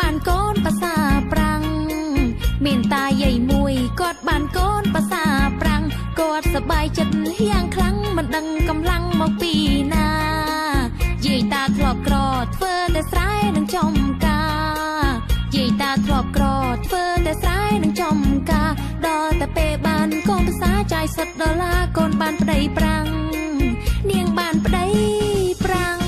បានកូនภาษาប្រាំងមានតាយាយមួយគាត់បានកូនภาษาប្រាំងគាត់សប្បាយចិត្តយ៉ាងខ្លាំងមិនដឹងកម្លាំងមកពីណាយាយតាធ្លាប់ក្រធ្វើតែស្រែនឹងចំការយាយតាធ្លាប់ក្រធ្វើតែស្រែនឹងចំការដល់តែពេលបានកូនภาษาចាយ$10កូនបានប្តីប្រាំងនាងបានប្តីប្រាំង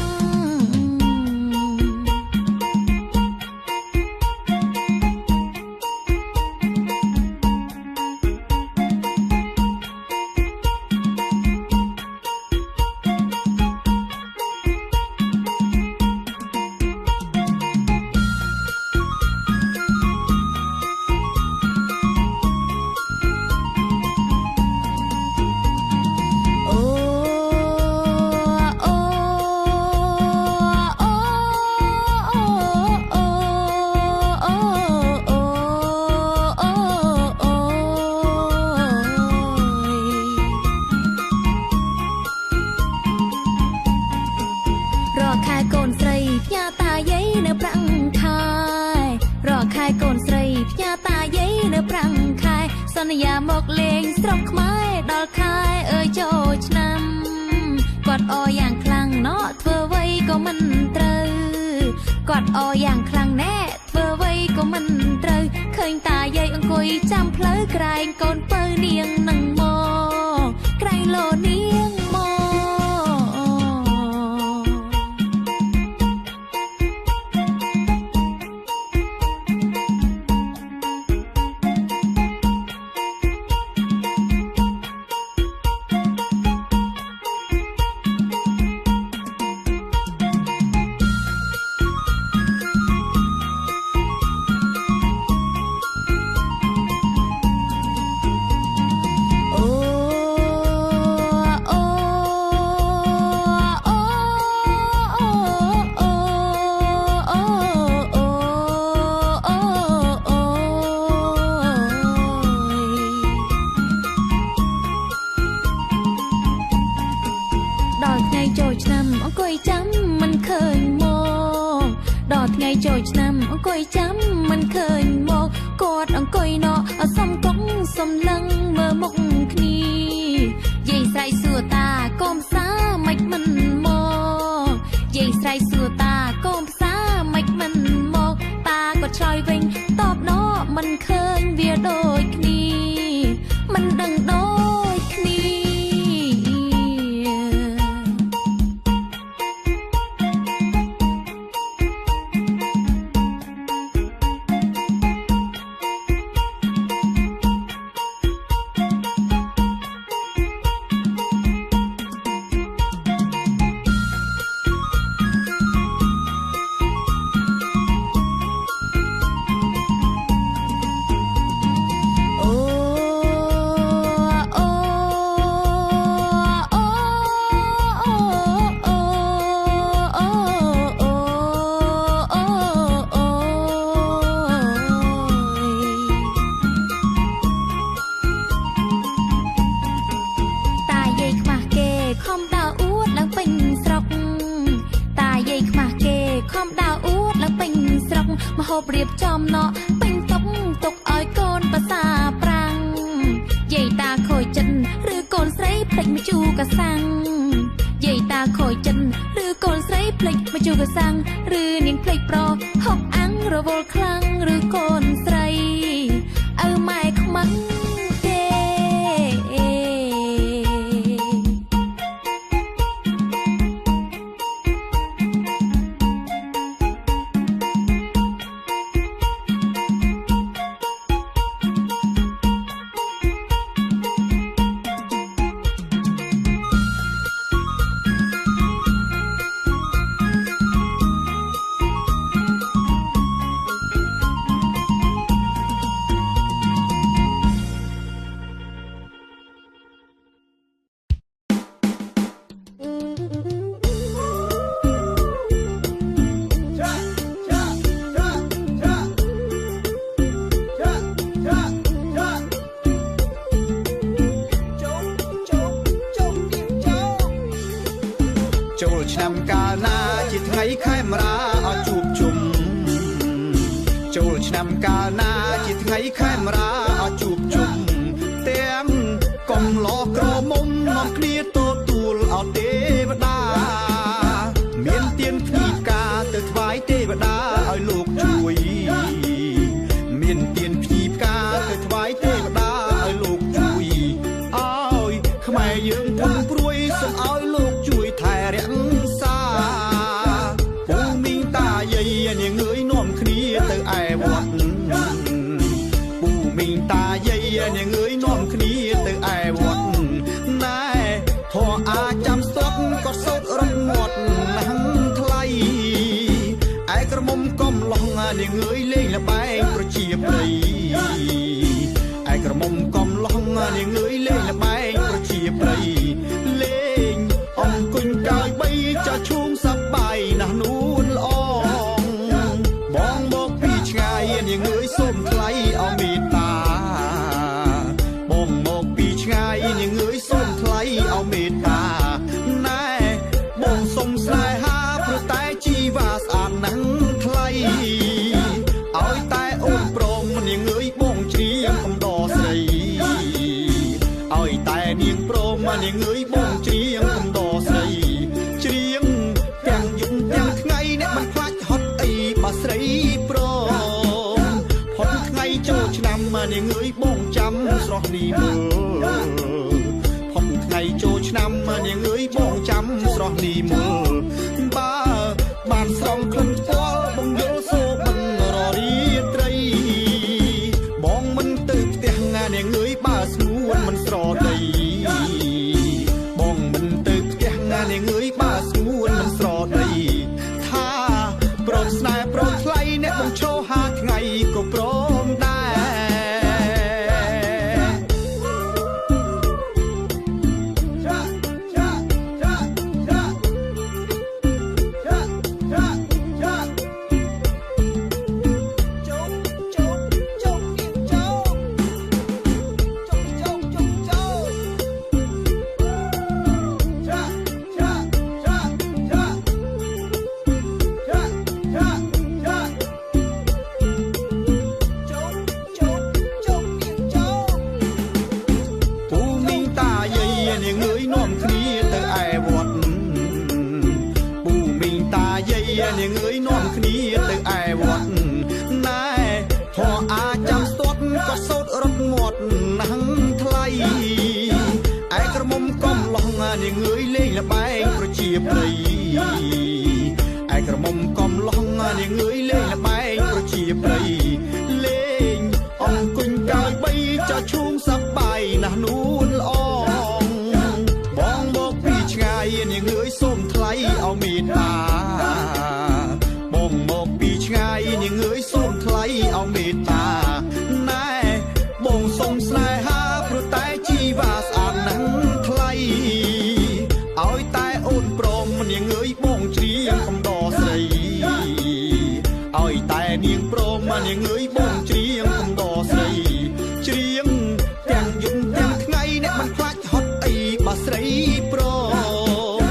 សន្យាមកលេងស្រុកខ្មែរដល់ខែអើយចូលឆ្នាំគាត់អយ៉ាងខ្លាំងណោះធ្វើអ្វីក៏មិនត្រូវគាត់អយ៉ាងខ្លាំងណែធ្វើអ្វីក៏មិនត្រូវឃើញតាយាយអង្គុយចាំផ្លូវក្រែងកូនពៅនាងនឹងមកក្រែងលោនាងមកថ្ងៃចូលឆ្នាំអង្គុយចាំមិនឃើញមកគាត់អង្គុយណោសុំកុំសំឡឹងមើលមុខគ្នាយាយស្រែកសួរតាកូនផ្សាមិនមកយាយស្រែកសួរតាកូនផ្សាមិនមកតាក៏ឆ្លើយវិញតបណោមិនឃើញវាដូចគ្នាមិនដឹងដូចគ្នាហូបរៀបចំណោពេញតុកទុកឲ្យកូនภาษาប្រាំងយាយតាខូចចិត្តឬកូនស្រីភ្លេចមកជូកសាំងយាយតាខូចចិត្តឬកូនស្រីភ្លេចមកជូកសាំងឬនាងភ្លេចប្រហុកអាំងរវល់ខ្លាំងឬកូនស្រីឪម៉ែខ្មាំងទេ ចូលឆ្នាំកាលណាជាថ្ងៃខែមរាអត់ជួបជុំ ចូលឆ្នាំកាលណាជាថ្ងៃខែមរាឲ្យជួបជុំទាំងកំឡោះក្រមុំនាំគ្នាទទួលឲ្យទេវតាមានទៀនភ្ញីផ្កាទៅថ្វាយទេវតាឲ្យលោកជួយមានទៀនភ្ញីផ្កាទៅថ្វាយទេវតាឲ្យលោកជួយឲ្យខ្មែរយើងធំព្រួយសូមឲ្យលោកជួយថែរក្សាពូមីងតាយាយនាងអើយនាំគ្នាទៅឯវត្តពូមីងតាយាយនាងអើយនាំគ្នាទៅឯវត្តណែធေါ်អាចាំស្ទាត់ក៏សោតរត់ងាត់ណាំថ្លៃឯក្រមុំកំឡុងនាងអើយលេងល្បែងប្រជាប្រិយឯក្រមុំកំឡុងនាងអើយលេងល្បែងប្រជាប្រិយលេងអង្គុញកាយបីចាឈូងសប្បាយណាស់នួនល្អបងមកពីឆ្ងាយនាងអើយសូមថ្លៃឲ្យមេត្តាបងមកពីឆ្ងាយនាងអើយសូមថ្លៃឲ្យមេត្តាណែបងសុំស្នេហាព្រោះតែជីវ៉ាស្អាតណាស់ថ្លៃឲ្យតែអូនព្រមនាងអើយបងជ្រាបកំដរស្រីឲ្យតែនាងព្រមនាងអើយបងជ្រាបកំដរស្រីជ្រៀងទាំងយប់ទាំងថ្ងៃអ្នកមិនខ្លាចហត់អីបើស្រីព្រមផុតថ្ងៃចូលឆ្នាំនាងអើយបងចាំស្រស់នេះមើលផុតថ្ងៃចូលឆ្នាំនាងអើយបងចាំស្រស់នេះមើលបើបានស្រង់ក្លិនផ្ទាល់បងយល់សូបិនររីត្រីបងមិនទៅផ្ទះណានាងអើយបើស្ងួនមិនស្រដីបងមិនទៅផ្ទះណានាងអើយបើស្ងួនមិនស្រដីថាព្រមស្នេហ៍ព្រមថ្លៃអ្នកបងឈោហាថ្ងៃក៏ព្រមដែរនាងអើយនាំគ្នាទៅឯវត្តពូមីងតាយាយនាងអើយនាំគ្នាទៅឯវត្តណែធေါ်អាចាំស្ទាត់ក៏សោតរត់ងាត់ណាំថ្លៃឯក្រមុំកំឡុងនាងអើយលេងល្បែងប្រជាប្រិយឯក្រមុំកំឡុងនាងអើយលេងល្បែងប្រជាប្រិយលេងអង្គុញកាយបីចាឈូងសប្បាយណាស់នួនល្អបងមកពីឆ្ងាយនាងអើយសូមថ្លៃឲ្យមេត្តាបងមកពីឆ្ងាយនាងអើយសូមថ្លៃឲ្យមេត្តាណែបងសុំស្នេហាព្រោះតែជីវ៉ាស្អាតណាស់ថ្លៃឲ្យតែអូនព្រមនាងអើយបងជ្រាបកំដរស្រីឲ្យតែនាងព្រមនាងអើយបងជ្រាបកំដរស្រីជ្រៀងទាំងយប់ទាំងថ្ងៃអ្នកមិនខ្លាចហត់អីបើស្រីព្រម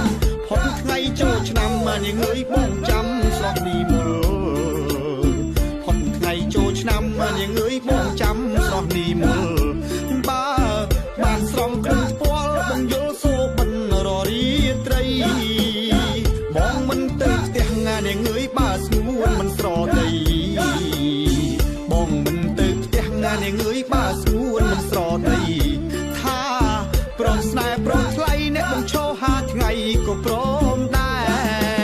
ផុតថ្ងៃចូលឆ្នាំនាងអើយបងចាំស្រស់នេះមើលផុតថ្ងៃចូលឆ្នាំនាងអើយបងចាំស្រស់នេះមើលបើបានស្រង់ក្លិនផ្ទាល់បងយល់សូបិនររីត្រីបងមិនទៅផ្ទះណានាងអើយបើស្ងួនមិនស្រដីបងមិនទៅផ្ទះណានាងអើយបើស្ងួនមិនស្រដីថាព្រមស្នេហ៍ព្រមថ្លៃអ្នកបងឈោហាថ្ងៃក៏ព្រមដែរ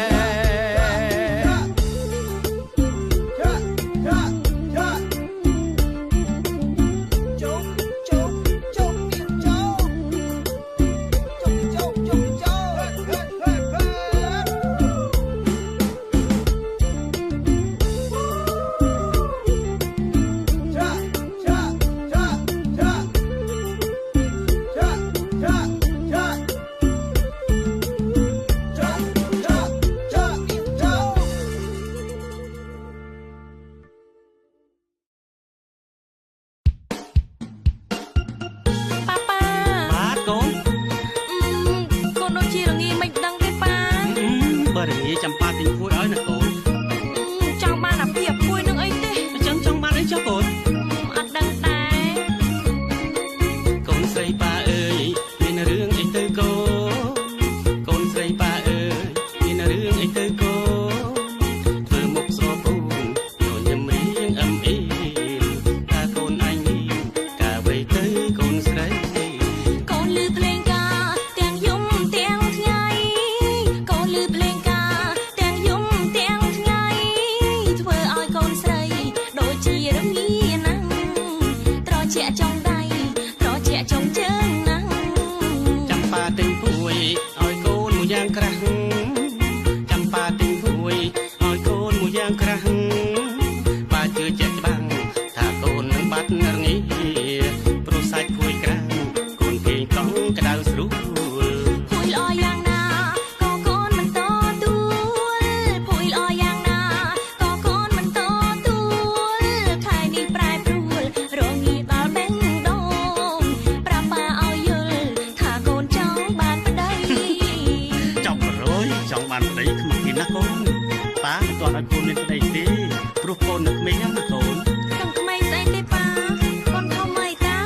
ទាន់ឲ្យកូនមានស្ដីទេព្រោះកូននៅក្មេងណាស់ណាកូន ទាំងក្មេងស្អីទេប៉ាកូនធំអីតា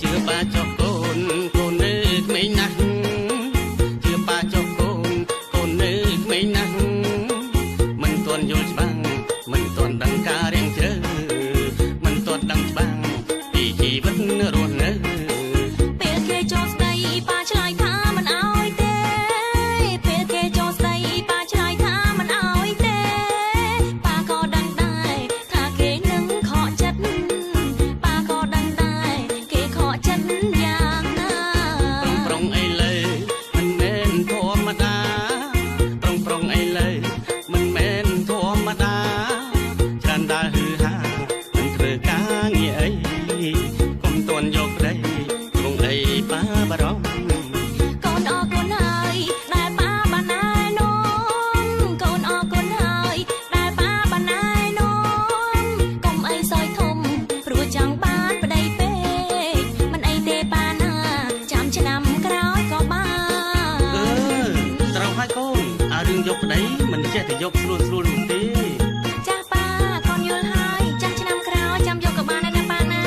ជឿបាចុះកូនកូននៅក្មេងណាស់ជឿបាចុះកូនកូននៅក្មេងណាស់មិនទាន់យល់ច្បាស់មិនទាន់ដឹងការរៀងជ្រៅមិនទាន់ដឹងច្បាស់ពីជីវិតរស់នៅ ពេលគេចូលស្ដីប៉ាឆ្លើយថាមិនអោយទេពេលគេចូលស្ដីប៉ាឆ្លើយថាមិនអោយទេប៉ាក៏ដឹងដែរថាគេនឹងខកចិត្តប៉ាក៏ដឹងដែរគេខកចិត្តយ៉ាងណា ប្រុងអីលើមិនមែនធម្មតាប្រុងអីលើមិនមែនធម្មតាច្រើនដើរហឺហាមិនធ្វើការងារអីកុំទាន់យកក្ដីព្រងអីប៉ាបារម្ភ កូនអរគុណហើយដែលប៉ាបានណែនាំកូនអរគុណហើយដែលប៉ាបានណែនាំកុំអីសោយធំព្រោះចង់បានប្តីពេកមិនអីទេប៉ាណាចាំឆ្នាំក្រោយក៏បាន ត្រូវហើយកូនអារឿងយកប្តីមិនចេះតែយកស្រួលនោះទេ ចាស់ប៉ាកូនយល់ហើយចាំឆ្នាំក្រោយចាំយកក៏បានដែរណាប៉ាណា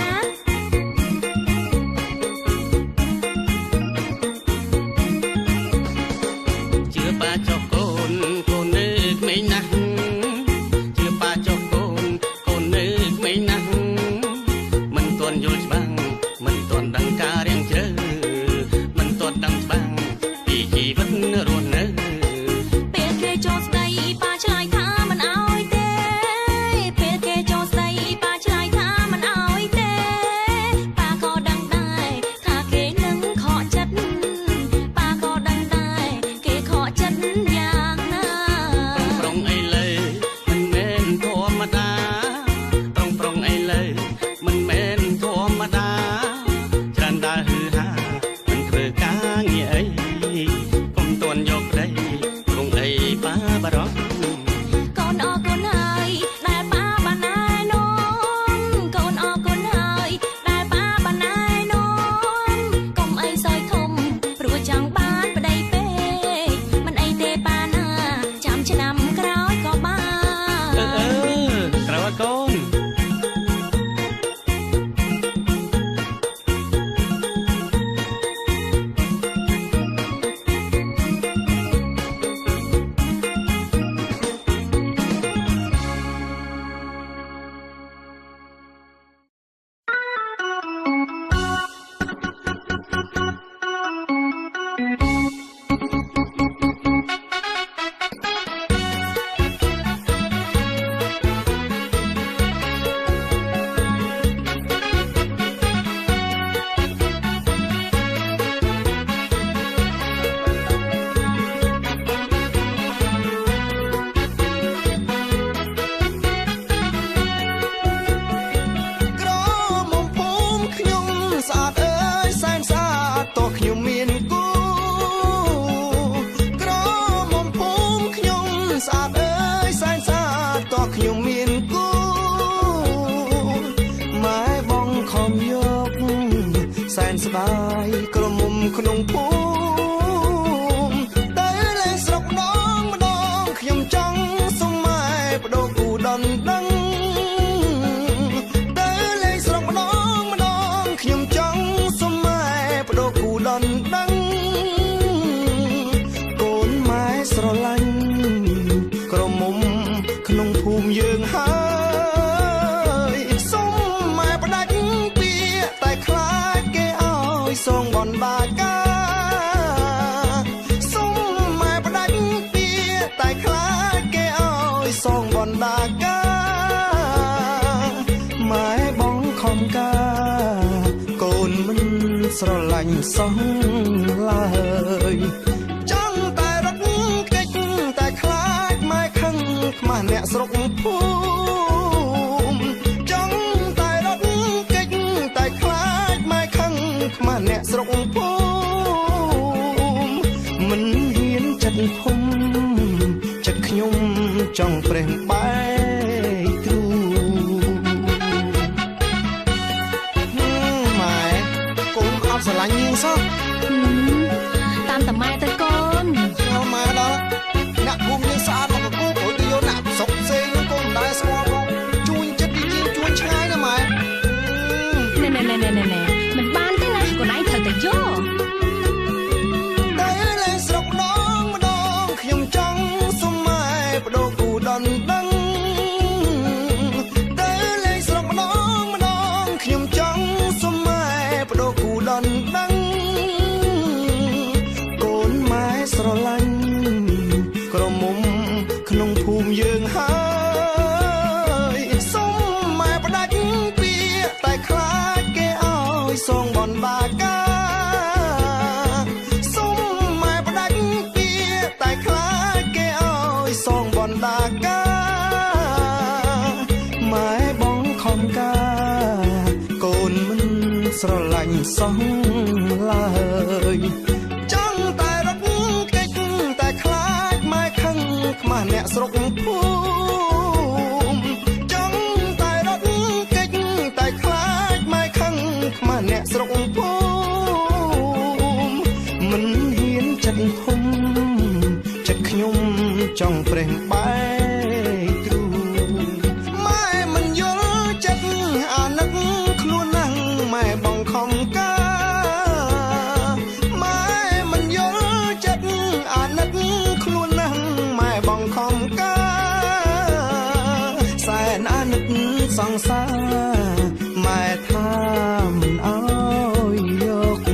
ជឿប៉ាចុះកូនកូននៅក្មេងណាស់ជឿប៉ាចុះកូនកូននៅក្មេងណាស់មិនទាន់យល់ច្បាស់មិនទាន់ដឹងការរៀងជ្រៅមិនទាន់ដឹងច្បាស់ពីជីវិតរស់នៅ ពេលគេចូលស្ដីប៉ាឆ្លើយថាមិនអោយទេពេលគេចូលស្ដីប៉ាឆ្លើយថាមិនអោយទេប៉ាក៏ដឹងដែរថាគេនឹងខកចិត្តប៉ាក៏ដឹងដែរគេខកចិត្តយ៉ាងណា ប្រុងអីលើមិនមែនធម្មតាប្រុងអីលើមិនមែនធម្មតាច្រើនដើរហឺហាមិនធ្វើការងារអីកុំទាន់យកក្ដីព្រងអីប៉ាបារម្ភ កូនអរគុណហើយដែលប៉ាបានណែនាំកូនអរគុណហើយដែលប៉ាបានណែនាំកុំអីសោយធំព្រោះចង់បានប្តីពេកមិនអីទេប៉ាណាចាំឆ្នាំក្រោយក៏បាន ត្រូវហើយកូន ក្រមុំភូមិខ្ញុំស្អាតអើយសែនស្អាតតោះខ្ញុំមានគូក្រមុំភូមិខ្ញុំស្អាតអើយសែនស្អាតតោះខ្ញុំមានគូម៉ែបងខំយកសែនស្ដាយក្រមុំក្នុងភូមិតែលេងស្រុកម្ដងខ្ញុំចង់សុំម៉ែបដូរគូដណ្ដឹង ខ្ញុំចង់សុំម៉ែបដូរគូដណ្ដឹងកូនម៉ែស្រឡាញ់ក្រមុំក្នុងភូមិយើងហើយសុំម៉ែផ្ដាច់ពាក្យតែខ្លាចគេឲ្យសងបណ្ដាកាសុំម៉ែផ្ដាច់ពាក្យតែខ្លាចគេឲ្យសងបណ្ដាកាម៉ែបងខំការ កូនមិនស្រឡាញ់សោះឡើយចង់តែរត់គេចតែខ្លាចម៉ែខឹងខ្មាស់អ្នកស្រុកភូមិចង់តែរត់គេចតែខ្លាចម៉ែខឹងខ្មាស់អ្នកស្រុកភូមិមិនហ៊ានចិត្តភូមិចិត្តខ្ញុំចង់ប្រេះបែកទ្រូង ស្រឡាញ់នាងសោះ ហ ញសងឡើយចង់តែរត់គេចតែខ្លាចម៉ែខឹងខ្មាស់អ្នកស្រុកភូមិចង់តែរត់គេចតែខ្លាចម៉ែខឹងខ្មាស់អ្នកស្រុកភូមិមិនហ៊ានចិត្តធំចិត្តខ្ញុំចង់ប្រេះបែកទ្រូងម៉ែមិនយល់ចិត្តអាណិតខ្លួនណាស់ម៉ែបងខំការម៉ែមិនយល់ចិត្តអាណិតខ្លួនណាស់ម៉ែបងខំការសែនអាណិតសង្សារម៉ែថាមិនអើយយក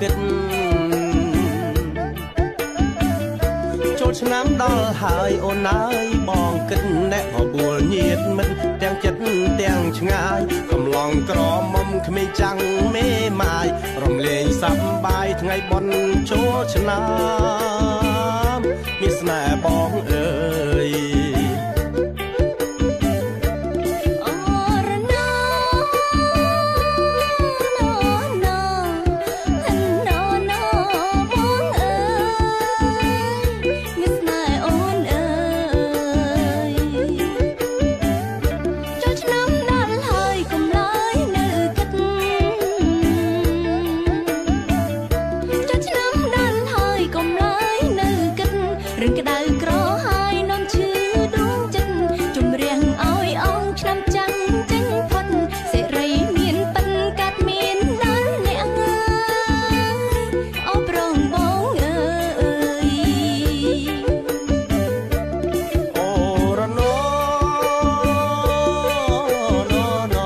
គិតចូលឆ្នាំដល់ហើយអូនអើយបងគិតអ្នកបបួលញាតមិត្តទាំងចិត្តទាំងឆ្ងាយកំឡងក្រមុំគ្មានចាំងមេម៉ាយរំលែងសប្បាយថ្ងៃបុណ្យចូលឆ្នាំមានស្នេហ៍បងអើយរឿងក្តៅក្រហើយនំឈឺដួងចិត្តជំរះឲ្យអងឆ្នាំចាំងចេញផុតសេរីមានប៉ិនកាត់មានដល់អ្នកអបរងបងអើយអូរណូណូណូ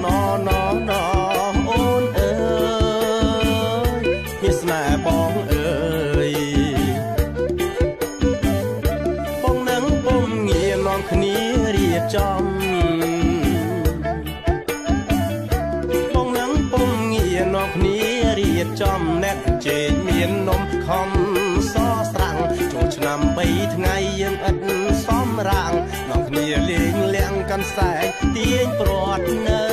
ណូណូណូអូនអើយមានស្នេហ៍បងអើយគ្នារៀបចំបងនឹងពុំងារនាំគ្នារៀបចំអ្នកជែកមាននំខំសស្រាំងចូលឆ្នាំ3ថ្ងៃយើងឥតសំរាំងនាំគ្នាលេងលៀងកាន់សែងទាញព្រាត់នៅ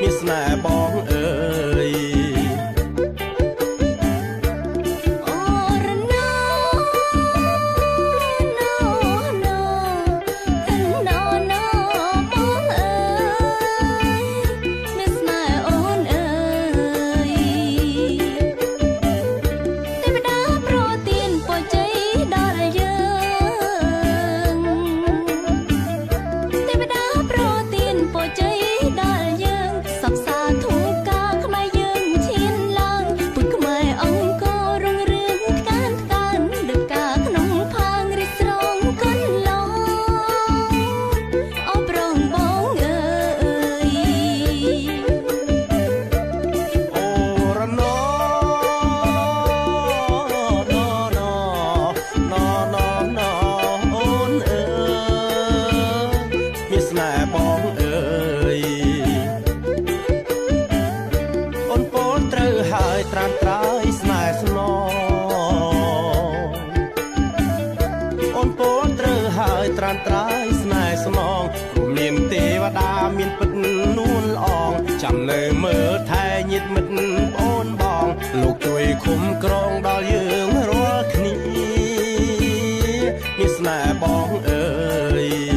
មានស្នេហ៍បងអើយបងអើយអូនពោលត្រូវហើយត្រាំត្រើយស្នេហ៍ស្នងអូនពោលត្រូវហើយត្រាំត្រើយស្នេហ៍ស្នងរួមមានទេវតាមានពិតនួនល្អងចាំនៅមើលថែញាតិមិត្តអូនបងលោកជួយคุ้មក្រងដល់យើងរាល់គ្នាមានស្នេហ៍បងអើយ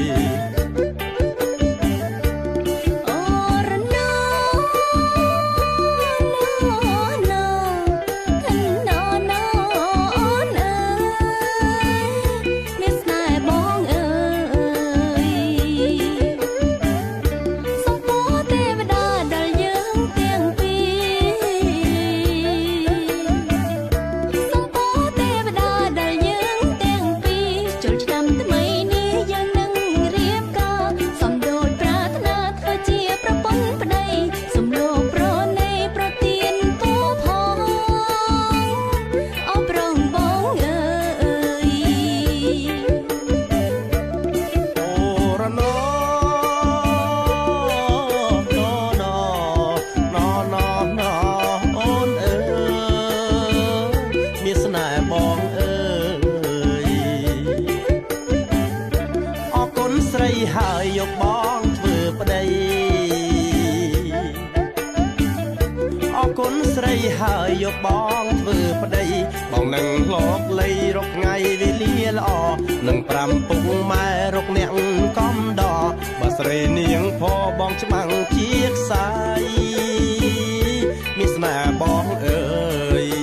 ហើយយកបងធ្វើប្តីអរគុណស្រីហើយយកបងធ្វើប្តីបងនឹងឡកលៃរកថ្ងៃវេលាល្អនឹង5ពុកម៉ែរកអ្នកកំដបើស្រីនាងផបងច្បាំងជាខ្សែមានស្នេហ៍បងអើយ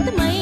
ថ្មី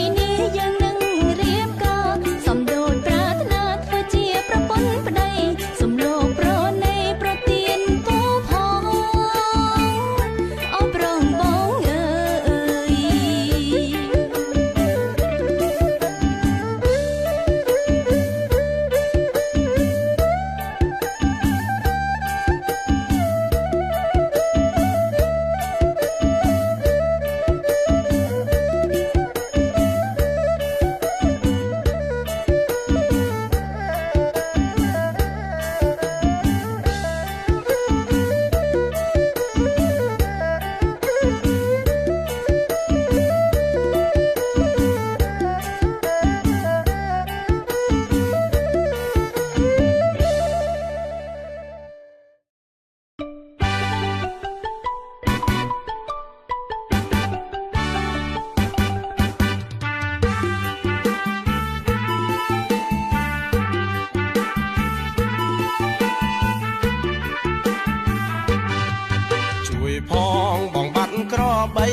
បី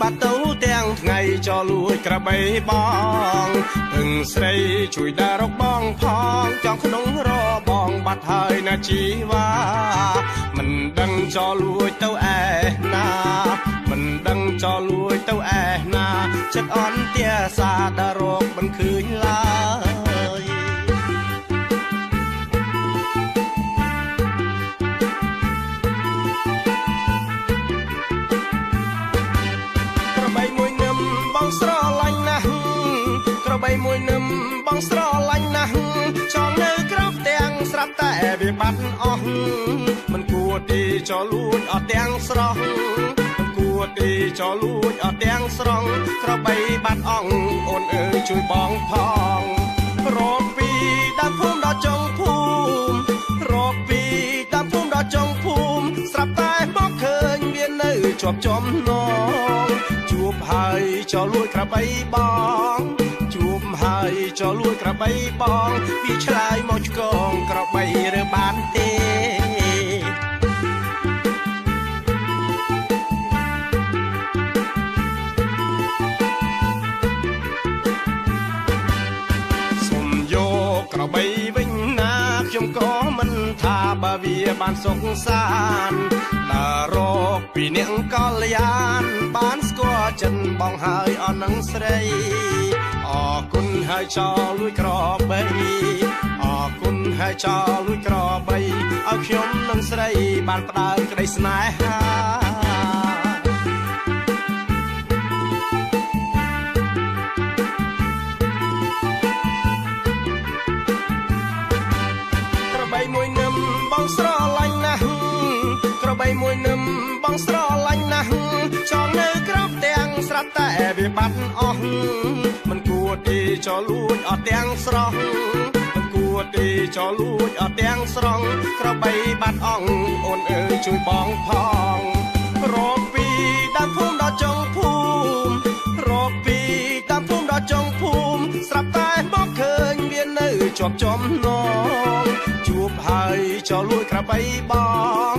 បាត់ទៅទាំងថ្ងៃចលួចក្របីបងពឹងស្រីជួយដើររកបងផងចង់ក្នុងរបងបាត់ហើយណាជីវ៉ាមិនដឹងចលួចទៅឯណាមិនដឹងចលួចទៅឯណាចិត្តអន់ទាសាដើររកមិនឃើញឡើយក្របីមួយនឹមបងស្រឡាញ់ណាស់ក្របីមួយនឹមបងស្រឡាញ់ណាស់ចង់នៅក្រៅផ្ទាំងស្រាប់តែវាបាត់អស់មិនគួរទីចលួចអត់ទាំងស្រស់គួរទីចលួចអត់ទាំងស្រង់ក្របីបាត់អង្គអូនអើយជួយបងផងរកពីដើមភូមិដល់ចុងភូមិរកពីដើមភូមិដល់ចុងភូមិស្រាប់តែមកឃើញវានៅជាប់ចំណងជួបហើយចលួចក្របីបងជួបហើយចលួចក្របីបងវាឆ្លើយមកឆ្កងក្របីរើបានទេក្របីវិញណាខ្ញុំក៏មិនថាបើវាបានសុខសាន្តដើររកពីអ្នកកល្យានបានស្គាល់ចិនបងហើយអស់នឹងស្រីអរគុណហើយចោលលួចក្របីអរគុណហើយចោលលួចក្របីឲ្យខ្ញុំនឹងស្រីបានផ្ដើមក្តីស្នេហាមួយនឹមបងស្រឡាញ់ណាស់ក្របីមួយនឹមបងស្រឡាញ់ណាស់ចង់នៅក្រៅផ្ទាំងស្រាប់តែវាបាត់អស់មិនគួរទីចលួចអត់ទាំងស្រស់មិនគួរទីចលួចអត់ទាំងស្រង់ក្របីបាត់អង្គអូនអើយជួយបងផងរកពីដើមភូមិដល់ចុងភូមិរកពីដើមភូមិដល់ចុងភូមិស្រាប់តែមកឃើញវានៅជាប់ចំណងជួបហើយចលួចក្របីបង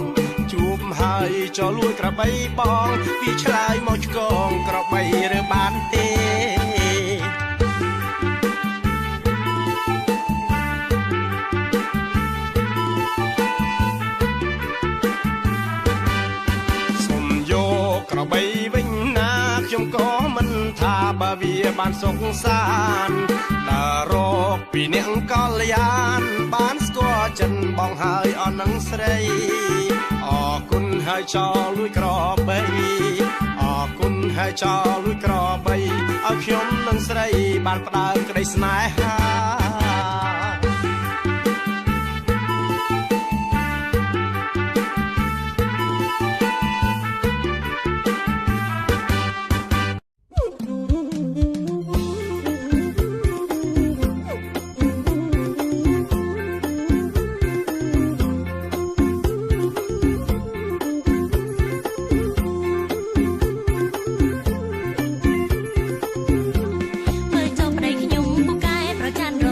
ជួបហើយចលួចក្របីបងវាឆ្លើយមកឆ្កងក្របីរើបានទេសុំយកក្របីវិញណាខ្ញុំក៏មិនថាបើវាបានសុខសាន្តដើររកពីអ្នកកល្យានបានស្គាល់ចិនបងហើយអស់នឹងស្រីអរគុណហើយចោលលួចក្របីអរគុណហើយចោលលួចក្របីឲ្យខ្ញុំនឹងស្រីបានផ្ដើមក្តីស្នេហាមើលចុះប្តីខ្ញុំពូកែប្រច័ណ្ឌរ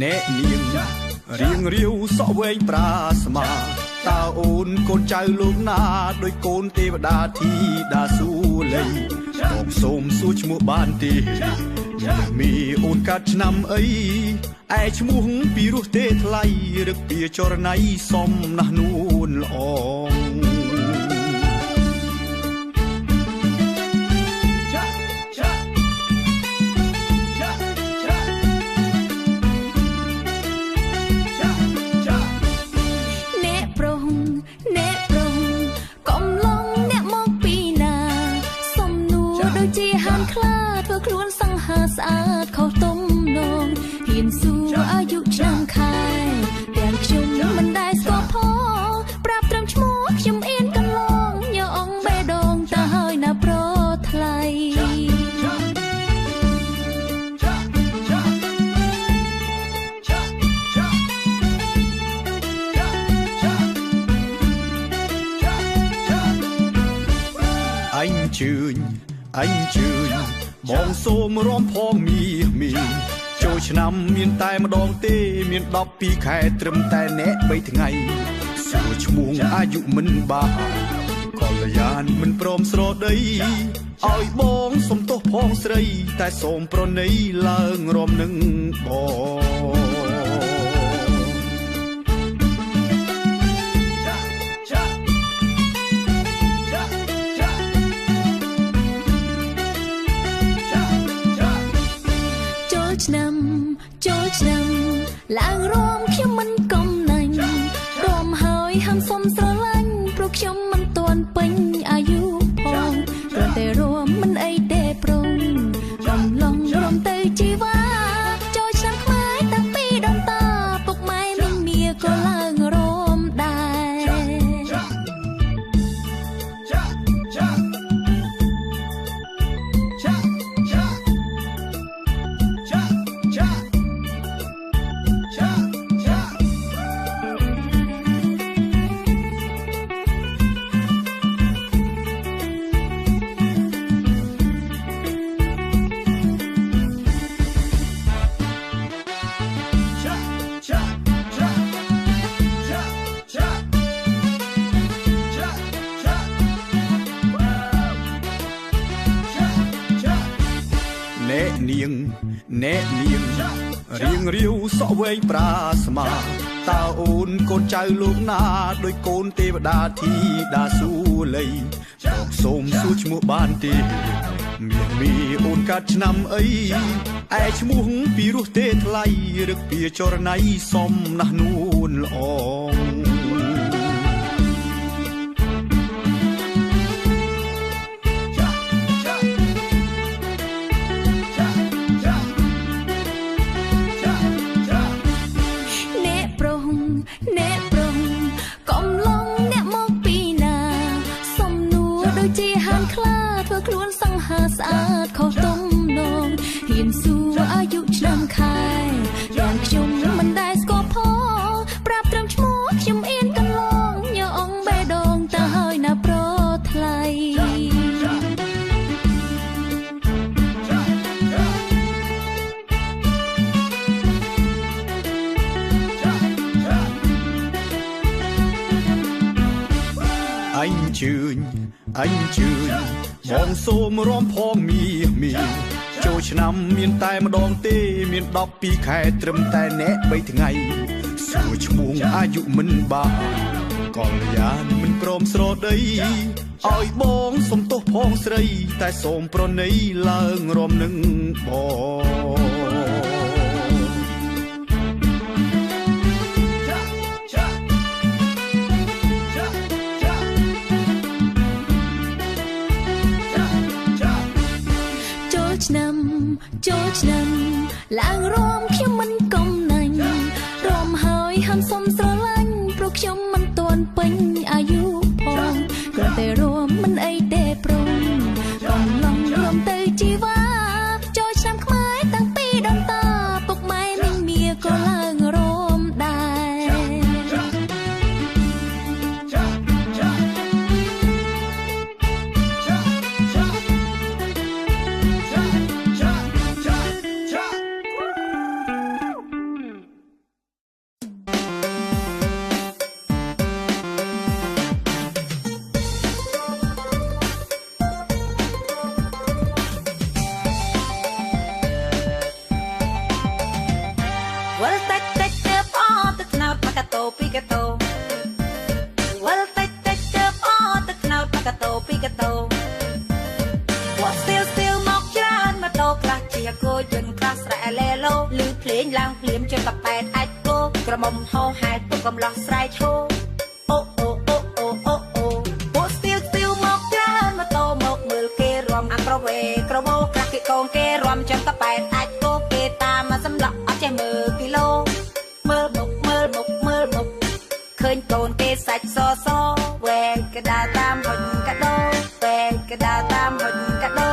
អ្នកនាងរៀងរាវសក់វែងប្រាស្មាតើអូនកូនចៅលោកណាដោយកូនទេវតាធីតាស៊ូលីបងសូមសួរឈ្មោះបានទេមីអូនកាត់ឆ្នាំអីឯឈ្មោះពីរស់ទេថ្លៃរឹកពីចរណៃសំណាស់នួនល្អខ្លួនសង្ហាស្អាតខុសទំនងហ៊ានសួរអាយុឆ្នាំខែទាំងខ្ញុំមិនដែលស្គាល់ផងប្រាប់ត្រឹមឈ្មោះខ្ញុំអៀនកន្លងញ៉ាអងបេះដូងទៅហើយណាប្រថ្លៃអញជឿញបងសូមរំផងមីចូលឆ្នាំមានតែម្ដងទេមាន12ខែត្រឹមតែអ្នក3ថ្ងៃសួរឈ្មោះអាយុមិនបានកល្យានមិនព្រមស្រដីឲ្យបងសំទោសផងស្រីតែសូមប្រណីឡើងរំនឹងបងឆ្នាំឡើងរំខ្ញុំមិនកំណាញ់រំហើយហាំសុំស្រឡាញ់ព្រោះខ្ញុំមិនទាន់ពេញអាយុផងគ្រាន់តែរំមិនអីទេប្រុងកំឡុងរំទៅជីវ៉ាចូលឆ្នាំខ្មែរតាំងពីដូនតាពុកម៉ែមីងមាក៏ឡើងរំដែរអ្នកនាងរៀងរាវសក់វែងប្រាស្មាតើអូនកូនចៅលោកណាដោយកូនទេវតាធីតាស៊ូលីបងសូមសួរឈ្មោះបានទេមីអូនកាត់ឆ្នាំអីឯឈ្មោះពីរស់ទេថ្លៃរឹកពីចរណៃសំណាស់នួនល្អខ្លួនសង្ហាស្អាតខុសទំនងហ៊ានសួរអាយុឆ្នាំខែទាំងខ្ញុំមិនដែលស្គាល់ផងប្រាប់ត្រឹមឈ្មោះខ្ញុំអៀនកន្លងញ៉ាអងបេះដូងទៅហើយណាប្រថ្លៃអញជឿញបងសូមរំផងមីចូលឆ្នាំមានតែម្ដងទេមាន12ខែត្រឹមតែអ្នក3ថ្ងៃសួរឈ្មោះអាយុមិនបានកល្យានមិនព្រមស្រដីឲ្យបងសំទោសផងស្រីតែសូមប្រណីឡើងរំនឹងបងចូលឆ្នាំឡើងរំខ្ញុំមិនកំណាញ់រំហើយហាំសុំស្រឡាញ់ព្រោះខ្ញុំមិនទាន់ពេញអាយុផងគ្រាន់តែរំមិនអីទេប្រុងកំឡុងរំទៅជីវ៉ាចូលឆ្នាំខ្មែរតាំងពីដូនតាពុកម៉ែមីងមាក៏ឡើងរំដែរ អាគោយន្តខ្លះស្រែឡែឡូលឺភ្លេងឡើងភ្លៀមជន់តប៉ែតអាចគោក្រមុំហោហែពុកកំឡោះស្រែឈោអូអូអូអូអូអូពួកស្ទៀវមកច្រើនម៉ូតូមកមើលគេរំអាក្រវេក្រវោក្រាស់គេកូនគេរំជន់តប៉ែតអាចគោគេតាមមកសម្លាក់អត់ចេះមើលគីឡូមើលមុខឃើញកូនគេសាច់សសវែកកដាតាមហុញកដោវែកកដាតាមហុញកដោ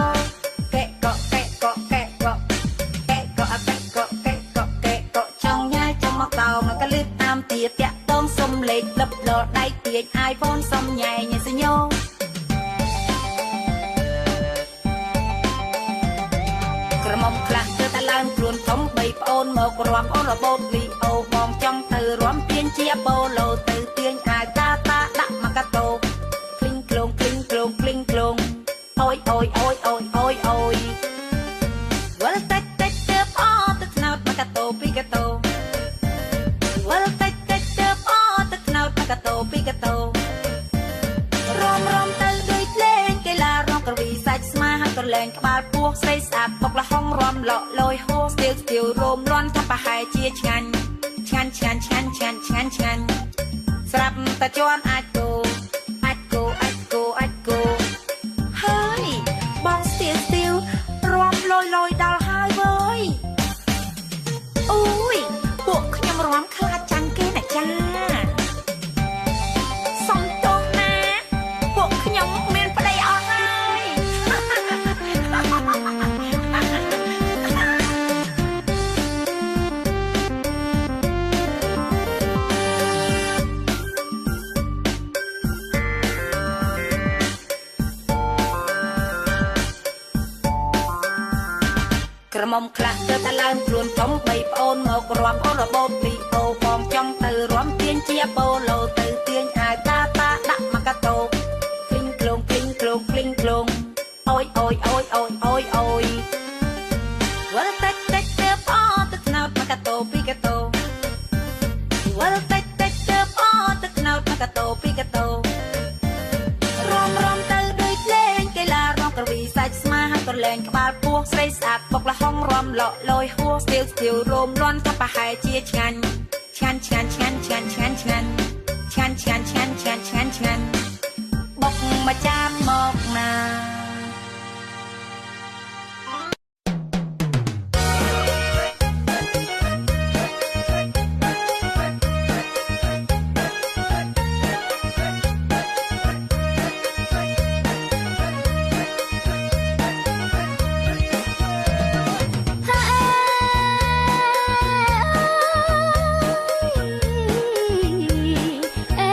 កែកកកែកកកែកកកែកកអកែកកកែកកកែកកចង់ញ៉ាយចង់មកតោងកលឹកតាមទាតាក់តងសុំលេខលឹបលដៃទាញ iPhone សុំញ៉ៃញ៉ៃសញ្ញោក្រមុំខ្លះទៅតែឡើងខ្លួនធំបីប្អូនមករំអូនរបូតលីអូបងចង់ទៅរំទាញជាបូឡូទៅទាញអាយតាដាក់មកកាតូឃ្លីងក្លងឃ្លីងក្លងឃ្លីងក្លងអូយអូយអូយអូយអូយអូយវល់តិចតិចទៅអត់ទៅថ្នោតមកកាតូពីកាតូវល់តិចតិចទៅអត់ទៅថ្នោតមកកាតូពីកាតូរំទៅដូចលេងកីឡារំក្រវីសាច់ស្មាហើយក៏លេងក្បាលពោះស្រីស្អាតបុកលហងរំលក់លយហូស្ទៀវរោមលន់ថាប្រហែលជាឆ្ងាញ់ស្រាប់តែជន់អាចគោហើយបងស្ទៀវរំលយដល់ហើយវើយអូយពួកខ្ញុំរំខ្លាចចាញ់គេណាចាសុំទោសណាពួកខ្ញុំមានប្តីអស់ហើយ ក្រមុំខ្លះទៅតែឡើងខ្លួនធំបីប្អូនមករំអូនរបូតលីអូបងចង់ទៅរំទាញជាបូឡូទៅទាញអាយតាដាក់មកកាតូឃ្លីងក្លងឃ្លីងក្លងឃ្លីងក្លងអូយអូយអូយអូយអូយអូយវល់តិចតិចទៅអត់ទៅថ្នោតមកកាតូពីកាតូវល់តិចតិចទៅអត់ទៅថ្នោតមកកាតូពីកាតូរំទៅដូចលេងកីឡារំក្រវីសាច់ស្មាហើយក៏លេងក្បាលពោះស្រីស្អាតបុកលហងរំលក់លយហួស្ទៀវរោមលន់ថាប្រហែលជាឆ្ងាញ់បុកមកចាំមកណា អ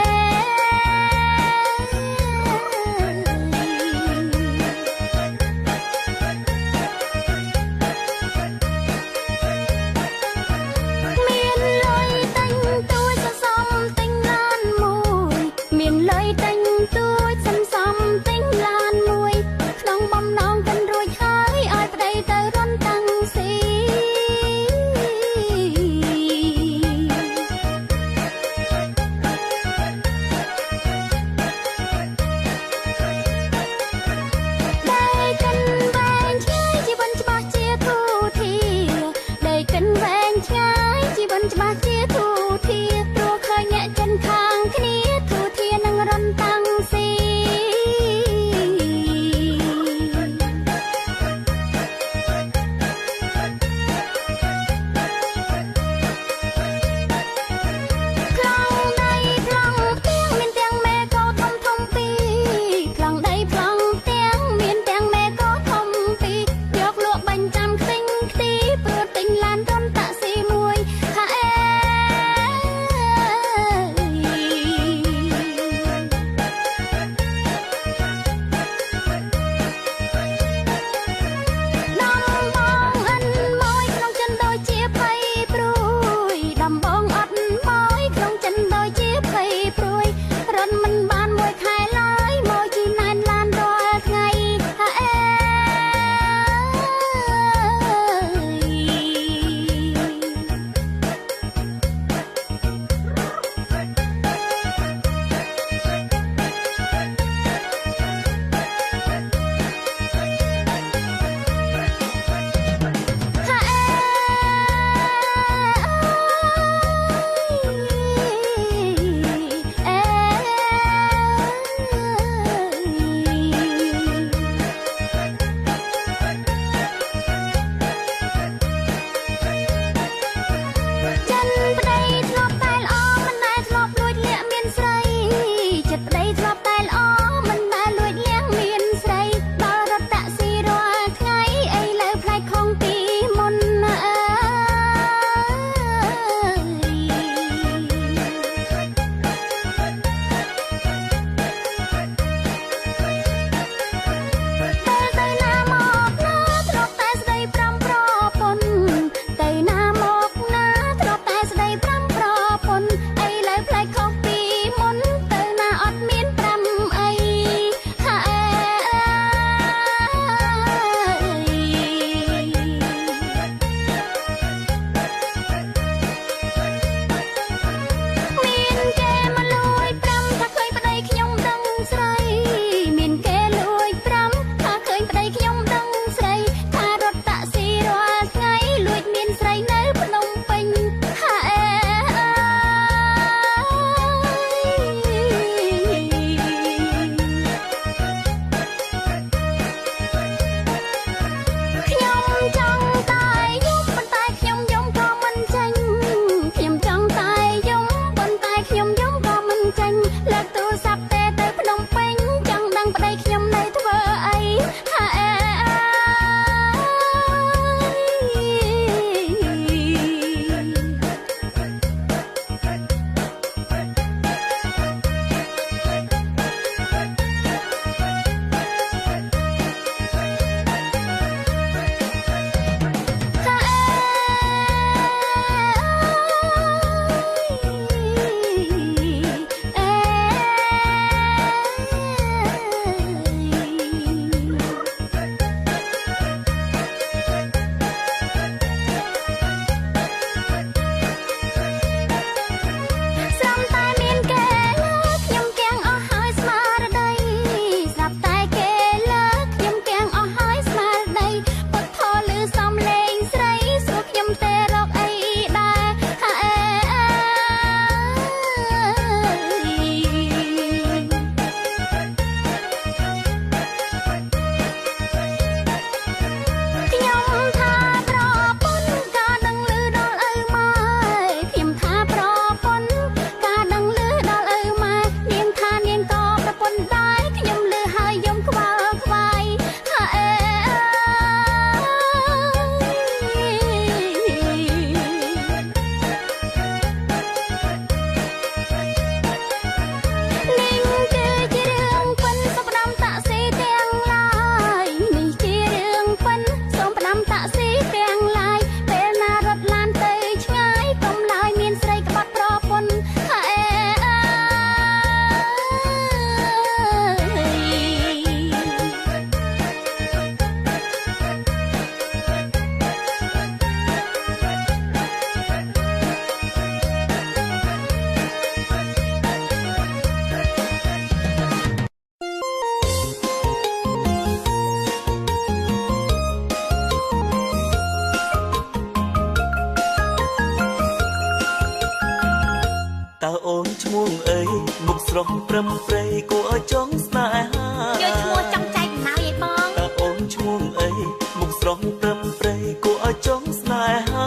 ស្រស់ព្រឹមព្រៃគួរឲ្យចង់ស្នេហា យកឈ្មោះចង់ចែកអំណោយឲ្យបង តើអូនឈ្មោះអីមុខស្រស់ព្រឹមព្រៃគួរឲ្យចង់ស្នេហា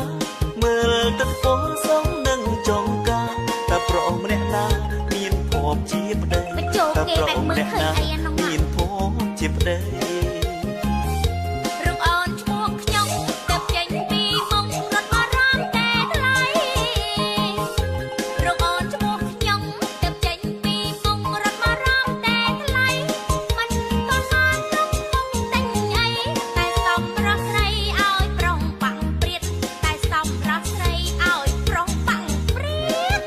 មើលទឹកពណ៌សំនឹងចង់ការតើប្រុសម្នាក់ណាមានភ័ព្វជាប្តី បញ្ចូលគេតែមើលឃើញអីអានោះ មានភ័ព្វជាប្តី រូបអូនឈ្មោះខ្ញុំទៅចេញពីមុខរត់មករំតែថ្លៃរូបអូនឈ្មោះខ្ញុំទៅចេញពីមុខរត់មករំតែថ្លៃមិនក៏បានទុកមុខតែញអីតែសំរស់ស្រីឲ្យប្រុងបាំងព្រាតតែសំរស់ស្រីឲ្យប្រុងបាំងព្រាត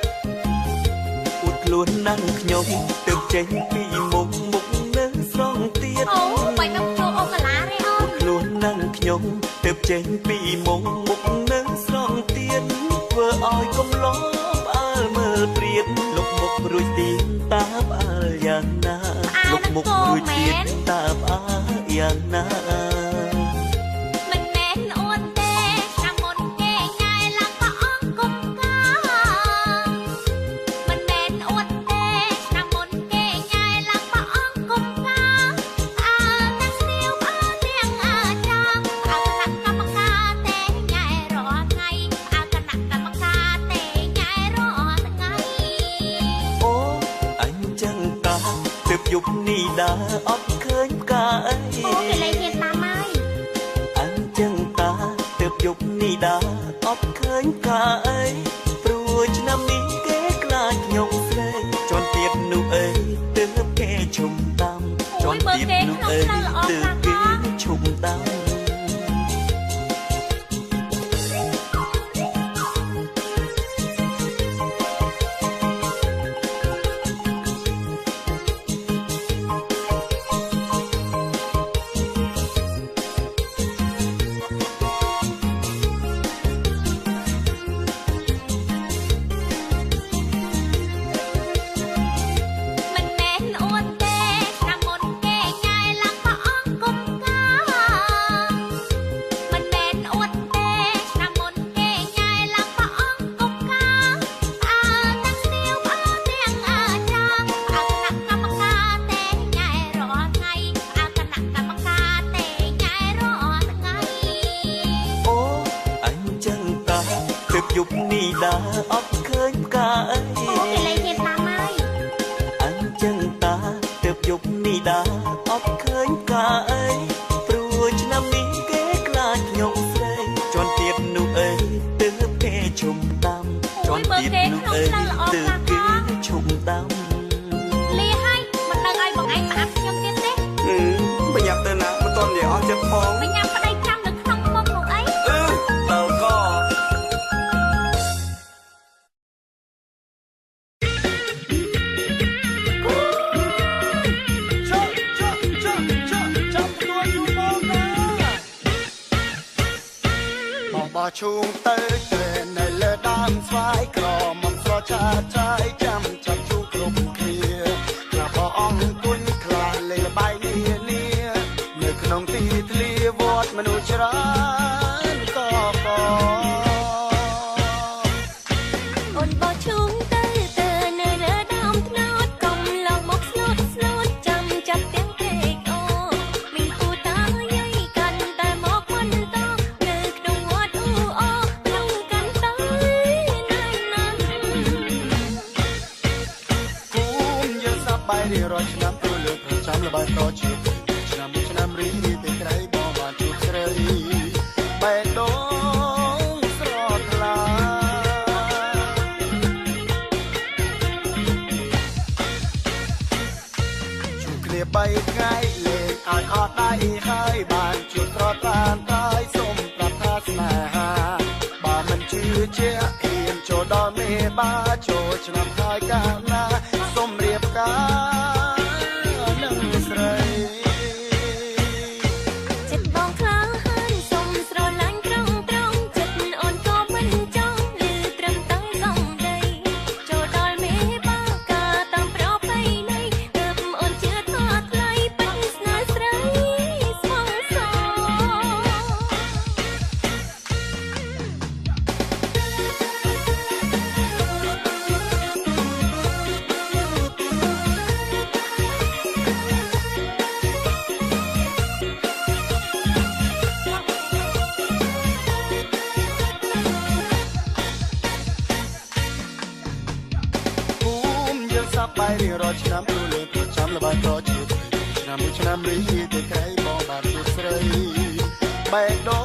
អួតខ្លួនណាស់ខ្ញុំទៅចេញពីមុខនៅស្រង់ទៀត អូបាច់ដល់ចូលអូកាឡាទេអូន ខ្លួននឹងខ្ញុំទៅចេញពីមុខនៅស្រង់ទៀតធ្វើឲ្យកំឡោផ្អើលមើលព្រាតលុបមុខរួចទៀងតើផ្អើលយ៉ាងណាលុបមុខរួចទៀងតើផ្អើលយ៉ាងណា មិនមែនអួតទេឆ្នាំមុនគេញ៉ាយឡើងប្រអងគុំកាមិនមែនអួតទេឆ្នាំមុនគេញ៉ាយឡើងប្រអងគុំកាអើតែស្ទាវអើទាំងអើចាអើគណៈកម្មការទេញ៉ាយរាល់ថ្ងៃអើគណៈកម្មការទេញ៉ាយរាល់ថ្ងៃ អូអញចឹងតាទើបយប់នេះដើរអត់ឃើញផ្កាអី អូគេលេងហ៊ានតាមហើយ អញចឹងតាទើបយប់នេះដើរអត់ឃើញផ្កាអីព្រោះឆ្នាំនេះគេខ្លាចខ្ញុំស្រីជន់ទៀតនោះអីទើបគេឈុំតាមជន់ទៀតនោះអីទើបគេឈុំតាម មិនមែនអួតទេឆ្នាំមុនគេញ៉ាយឡើងប្រអងគុំកាមិនមែនអួតទេឆ្នាំមុនគេញ៉ាយឡើងប្រអងគុំកាអើតែស្ទាវអើទាំងអើចាអើគណៈកម្មការទេញ៉ាយរាល់ថ្ងៃអើគណៈកម្មការទេញ៉ាយរាល់ថ្ងៃ អូអញចឹងតាទើបយប់នេះដើរអត់ឃើញផ្កាអី អូគេលេងហ៊ានតាមហើយ អញចឹងតាទើបយប់នេះដើរអត់ឃើញផ្កាអីព្រោះឆ្នាំនេះគេខ្លាចខ្ញុំស្រីជន់ទៀតនោះអីទើបគេឈុំតាមជន់ទៀតនោះអីទើបគេឈុំតាម លីហើយមិនដឹងឲ្យបងឯងប្រាប់ខ្ញុំទៀតទេ ប្រញាប់ទៅណាមិនទាន់និយាយអស់ចិត្តផង បញ្ញាប្តីចាំនៅក្នុងមុខនោះអី ដល់ក៏ បោះឈូងទៅទៅនៅលើដើមស្វាយក្រមុំស្រឆាចាយចាំចាប់ជូគ្រប់គ្នាខ្លះបងអង្គគុណខ្លះលេងល្បែងនានៅក្នុងទីធ្លាវត្តមនុស្សច្រើនក៏ក៏ អូនបោះឈូងទៅនៅលើដើមត្នោតកុំឡងមកស្លូតចាំចាប់ទាំងពេកអូមានគូតាយាយកាន់តែមកមិនតនៅក្នុងវត្តអូក្នុងកាន់តែណាស់ណាស់ គូមយើងសប្បាយរៀងរាល់ឆ្នាំទៅលើប្រចាំល្បែងប្រជាឆ្នាំរីនេះពេលក្រៃបងបានជួបស្រីបែបដូងស្រស់ថ្លា ជួបគ្នា3ថ្ងៃលេងឲ្យអត់ដៃហើយបានជួបត្រតានត្រើយសូមប្រាប់ថាស្នេហាបើមិនជឿជាក់ហ៊ានចូលដល់មេបាចូលឆ្នាំហើយកាលណាសូមរៀបការនឹងស្រី ចិត្តបងខ្លាំងហើយសុំស្រឡាញ់ត្រង់ចិត្តអូនក៏មិនចង់លឺត្រឹមតែសំដីចូលដល់មេបាកាតាមប្រពៃណីទើបអូនជឿថាថ្លៃពេញស្នេហ៍ស្រីស្មងសរ ល្បែងក៏ជាឆ្នាំមួយឆ្នាំនេះទេក្រៃបងបានជួបស្រីបែកដូ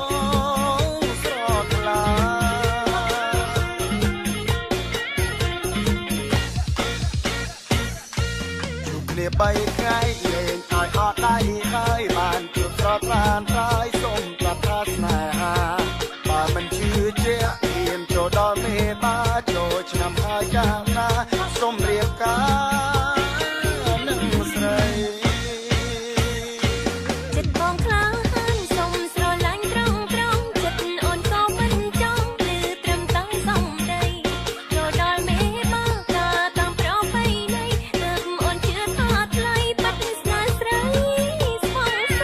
ងស្រថ្លាជួបគ្នា3ថ្ងៃលេងឲ្យអត់ដៃហើយបានជួបស្រត់ប្រានត្រៃសុំប្រាថ្នាស្នេហាបើមិនជឿជាក់ហ៊ានចូលដល់មេបាចូលឆ្នាំហើយកាលណាសុំរៀបការនឹងស្រី ចិត្តបងខ្លាំងសុំស្រឡាញ់ត្រង់ចិត្តអូនក៏មិនចង់ឮត្រឹមតែសំដីចូលដល់មេបាកាតាមប្រពៃណីទើបអូនជឿថាថ្លៃបាត់ស្នេហ៍ស្រីស្មោះស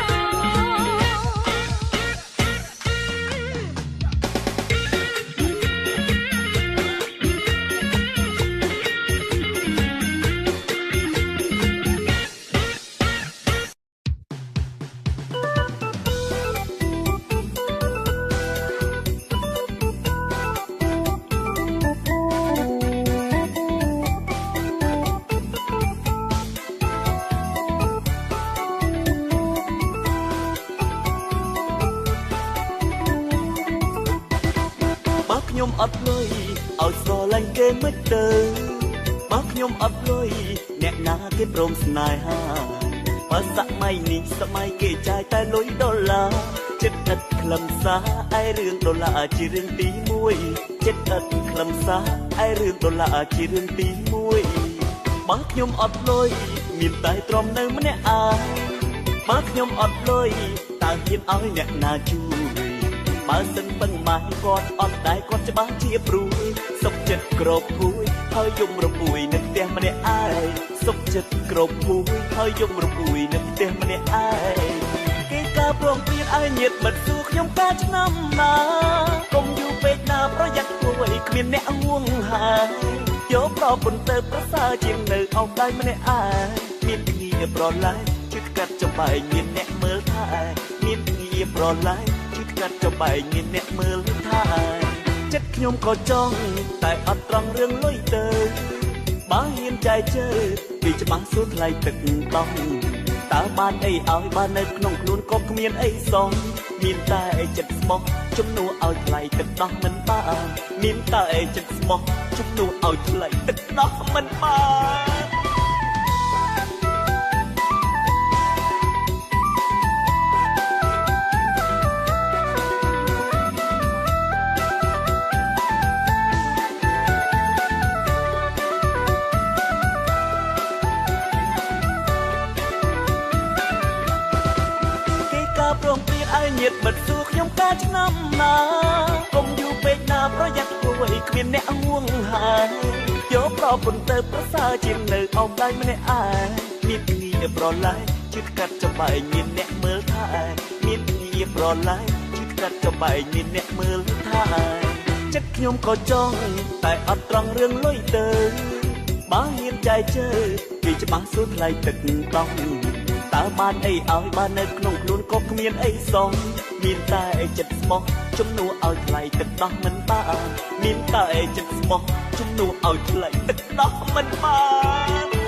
បើខ្ញុំអត់លុយឲ្យស្រឡាញ់គេមិនទៅបើខ្ញុំអត់លុយអ្នកណាគេព្រមស្នេហាបើសម័យនេះសម័យគេចាយតែលុយដុល្លារចិត្តឥតខ្លឹមសារឯរឿងដុល្លារជារឿងទី1ចិត្តឥតខ្លឹមសារឯរឿងដុល្លារជារឿងទី1បើខ្ញុំអត់លុយមានតែទ្រាំនៅម្នាក់ឯងបើខ្ញុំអត់លុយតើហ៊ានឲ្យអ្នកណាជួយបើសិនបឹងម៉ាយគាត់អត់ដែរគាត់ច្បាស់ជាព្រួយសុខចិត្តក្របភួយហើយយំរពួយនៅផ្ទះម្នាក់ឯងសុខចិត្តក្របភួយហើយយំរពួយនៅផ្ទះម្នាក់ឯងគេការព្រមព្រៀងឲ្យញាតិមិត្តសួរខ្ញុំកាលឆ្នាំណាកុំយូរពេកណាប្រយ័ត្នព្រួយគ្មានអ្នកហួងហាយកប្រពន្ធទៅប្រសើរជាងនៅអោបដៃម្នាក់ឯងមានគ្នាប្រឡែងជិតកាត់ចំបែងមានអ្នកមើលថែមានគ្នាប្រឡែងកាត់ចំបែងមានអ្នកមើលថាចិត្តខ្ញុំក៏ចង់តែអត់ត្រង់រឿងលុយទៅបើហ៊ានចែកជើពីច្បាស់សួរថ្លៃទឹកដោះតើបានអីឲ្យបាននៅក្នុងខ្លួនក៏គ្មានអីសោះមានតែចិត្តស្មោះជំនួសឲ្យថ្លៃទឹកដោះមិនបានមានតែចិត្តស្មោះជំនួសឲ្យថ្លៃទឹកដោះមិនបានព្រមព្រៀងឲ្យញាតិមិត្តសួរខ្ញុំកាលឆ្នាំណាកុំយូរពេកណាប្រយ័ត្នព្រួយគ្មានអ្នកហួងហាយកប្រពន្ធទៅប្រសើរជាងនៅអោបដៃម្នាក់ឯងមានគ្នាប្រឡែងជិតកាត់ចំបែងមានអ្នកមើលថែមានគ្នាប្រឡែងជិតកាត់ចំបែងមានអ្នកមើលថែចិត្តខ្ញុំក៏ចង់តែអត់ត្រង់រឿងលុយទៅបើហ៊ានចែកជើពីច្បាស់សួរថ្លៃទឹកដោះតើបានអីឲ្យបាននៅក្នុងខ្លួនក៏គ្មានអីសោះមានតែចិត្តស្មោះជំនួសឲ្យថ្លៃទឹកដោះមិនបានមានតែចិត្តស្មោះជំនួសឲ្យថ្លៃទឹកដោះមិនបាន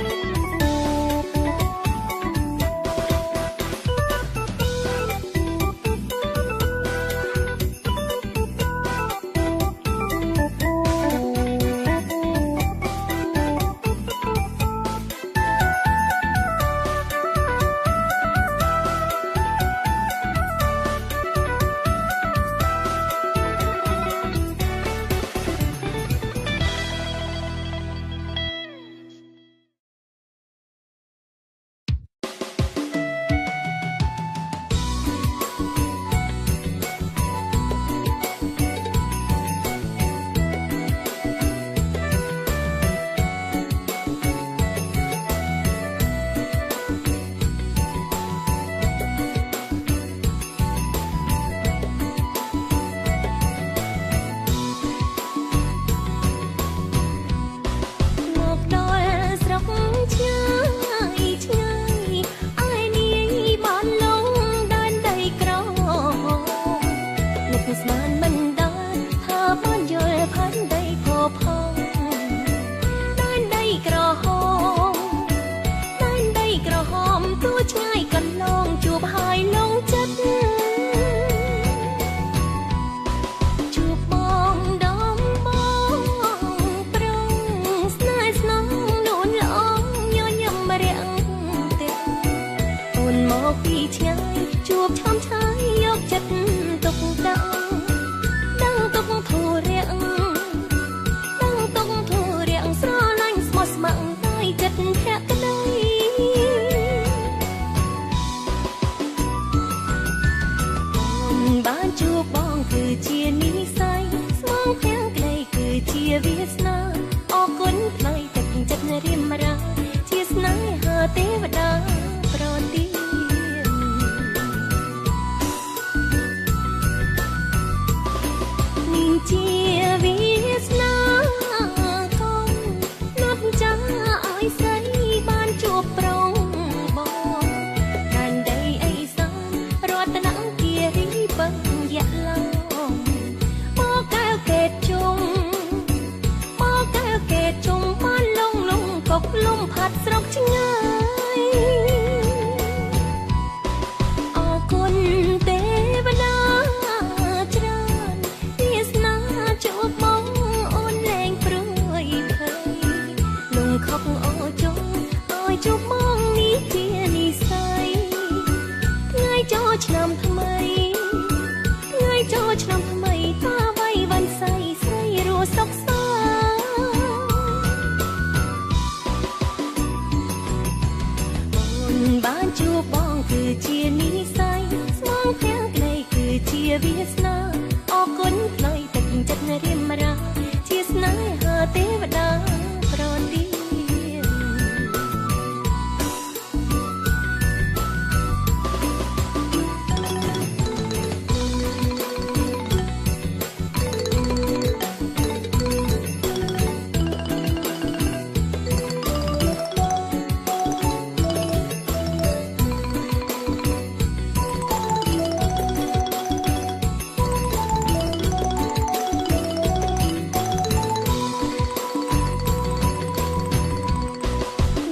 ជួបបងគឺជានិស្ស័យស្មងទាំងក្ដីគឺជាវាសនាអរគុណថ្លៃទឹកចិត្តរៀមរាជាស្នេហាទេវតាប្រទាននេះជាវាសនាកូនណាត់ចាឲ្យស្រីបានជួបប្រងបងដែនដីអេសានរតនគិរីបឹងយៈឡោមមកកែវកេតជុំមកកែវកេតជុំបានលងកុកលំផាត់ស្រុកឆ្ងាយអរគុណទេវតាច្រើនវាសនាជួបបងអូនលែងព្រួយភ័យលងខកអូចុងឲ្យជួបបងនេះជានិស្ស័យថ្ងៃចូលឆ្នាំថ្មីថ្ងៃចូលឆ្នាំថ្មីតាវៃវ៉ាន់សៃស្រីរស់សុខសាបានជួបបងគឺជានិស្ស័យស្មងទាំងក្ដីគឺជាវាសនាអរគុណថ្លៃទឹកចិត្តរៀមរាជាស្នេហាទេវតាប្រទាន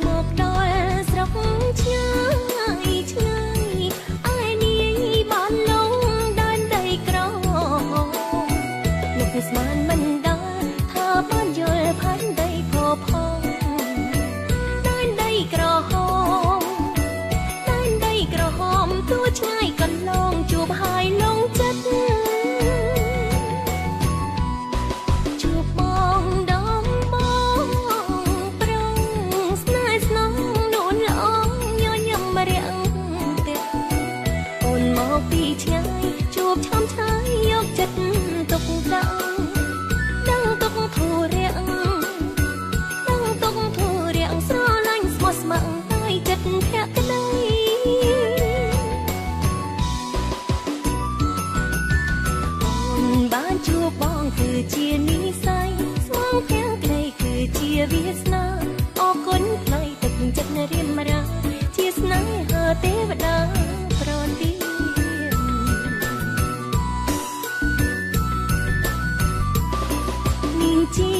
មកដល់ស្រុកឆ្ងាយឆ្ងាយឯនាយបានលងដែនដីក្រលោកស្មានមិនដល់ថាបានយល់ផែនដីផផងដែនដីក្រហមដែនដីក្រហមទួឆ្ងាយកន្លងជួបហើយលងចិត្តជួបបងដងបងប្រងស្នេហ៍ស្នងនួនល្អញញឹមរាំងទៀតអូនមកពីឆ្ងាយជួបឆំឆាយយកចិត្តទុកដឹងទុកធូររាំងដឹងទុកធូររាំងស្រឡាញ់ស្មោះស្ម័គ្រហើយចិត្តភក្តីបានជួបបងគឺជានិស្ស័យស្មងទាំងក្ដីគឺជាវាសនាអរគុណថ្លៃទឹកចិត្តរៀមរាជាស្នេហាទេវតាប្រទាននេះជា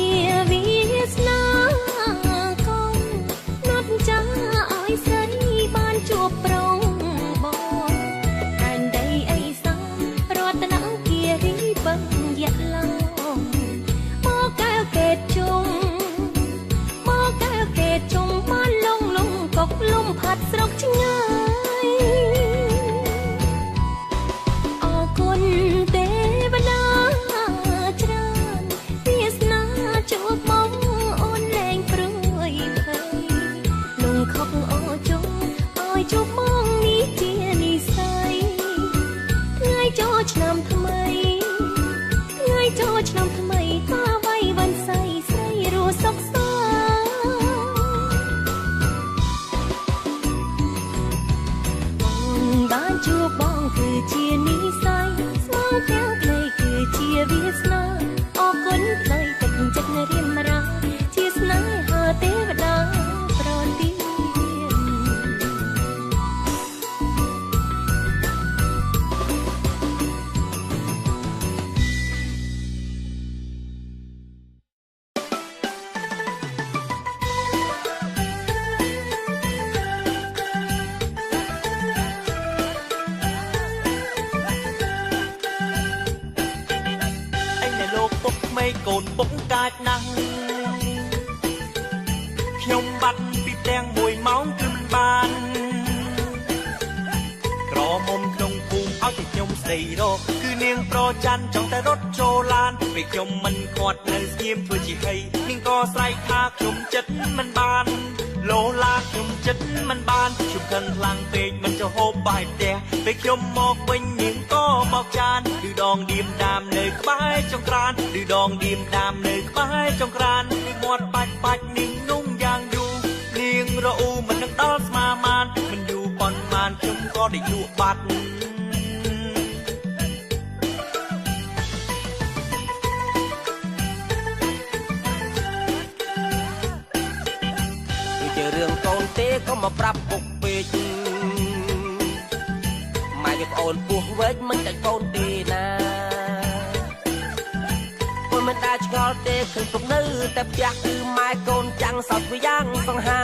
វាសនាកូនណាត់ចាឲ្យស្រីបានជួបប្រងបងដែនដីអេសានរតនគិរីបឹងយៈឡោមមកកែវកេតជុំមកកែវកេតជុំបានលងកុកលំផាត់ស្រុកឆ្ងាយអរគុណទេវតាច្រើនវាសនាជួបបងអូនលែងព្រួយភ័យលងខកអូចុងឲ្យជួបបងនេះជានិស្ស័យថ្ងៃចូលឆ្នាំថ្មីថ្ងៃចូលឆ្នាំថ្មីតាវៃវ៉ាន់សៃស្រីរស់សុខសាបានជួបបងគឺជានិស្ស័យស្មងទាំងក្ដីគឺជាវាសនាអរគុណថ្លៃទឹកចិត្តរៀមរាជាស្នេហាទេវតាប្រទានកូនពុកកាចណាស់ខ្ញុំបាត់ពីផ្ទាំង1ម៉ោងគឺមិនបានក្រមុំក្នុងភូមិឲ្យតែខ្ញុំស្ដីរកគឺនាងប្រច័ណ្ឌចង់តែរត់ចូលឡានពេលខ្ញុំមិនខាត់នៅស្ងៀមធ្វើជាហីនាងក៏ស្រែកថាខ្ញុំចិត្តមិនបានលោឡាខ្ញុំចិត្តមិនបានជុំខឹងខ្លាំងពេកមិនទៅហូបបាយផ្ទះពេលខ្ញុំមកវិញនាងក៏បោកចានគឺ ងឌៀមដាមនៅក្បែរចង្ក្រានឬដងឌៀមដាមនៅក្បែរចង្ក្រានមាត់បាច់នាងนุ่งយ៉ាងយូរនាងរអ៊ូមិននឹងដល់ស្មាមានមិនយូរប៉ុន្មានខ្ញុំក៏ได้លក់បាត់ជារឿងកូនទេក៏មកប្រាប់ពុកពេកម៉ែយកអូនពោះវែកមិនចាច់កូនទេណាពុំមិនដាច់ឆ្ងល់ទេឃើញពុកនៅតែផ្ទះគឺម៉ែកូនចាំងសោតវាយ៉ាងសង្ហា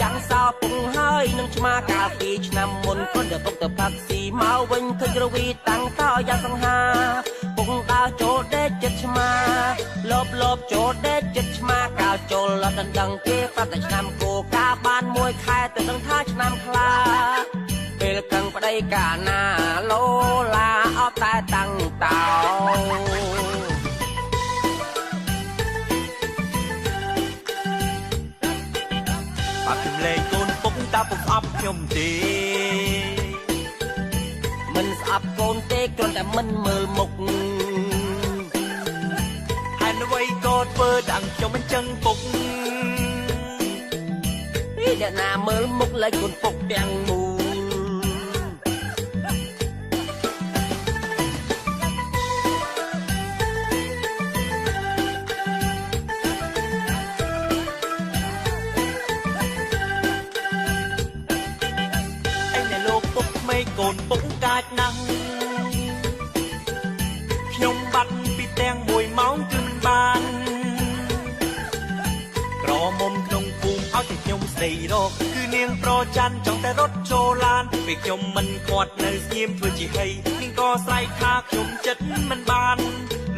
ចាំងសោពុកហើយនឹងឆ្មាកាលពីឆ្នាំមុនក៏ទៅពុកទៅផាក់ស៊ីមកវិញឃើញក្រវីតាំងតយ៉ាងសង្ហាពុកដើរចូលដេកចិត្តឆ្មាលបចូលដេកចិត្តឆ្មាកាលចូលអត់ដឹងគេប្រាប់តែឆ្នាំគោកាបានមួយខែទៅដឹងថាឆ្នាំខ្លាពេលកឹងប្តីកាណាឡូឡាអត់តែតាំងតោបាក់ខ្ញុំលេងកូនពុកតាពុកស្អប់ខ្ញុំទេមិនស្អប់កូនទេគ្រាន់តែមិនមើលមុខហើយអ្វីក៏ធ្វើតាំងខ្ញុំមិនចឹងពុកអ្នកណាមើលមុខលេចកូនពុកទាំងមូលកូនពុកកាចណាស់ខ្ញុំបាត់ពីទាំង1ម៉ោងគឺមិនបានក្រមុំក្នុងភូមិឲ្យតែខ្ញុំស្ដីរកគឺនាងប្រច័ណ្ឌចង់តែរត់ចូលឡានពេលខ្ញុំមិនខាត់នៅស្ងៀមធ្វើជាហីនាងក៏ស្រែកថាខ្ញុំចិត្តមិនបាន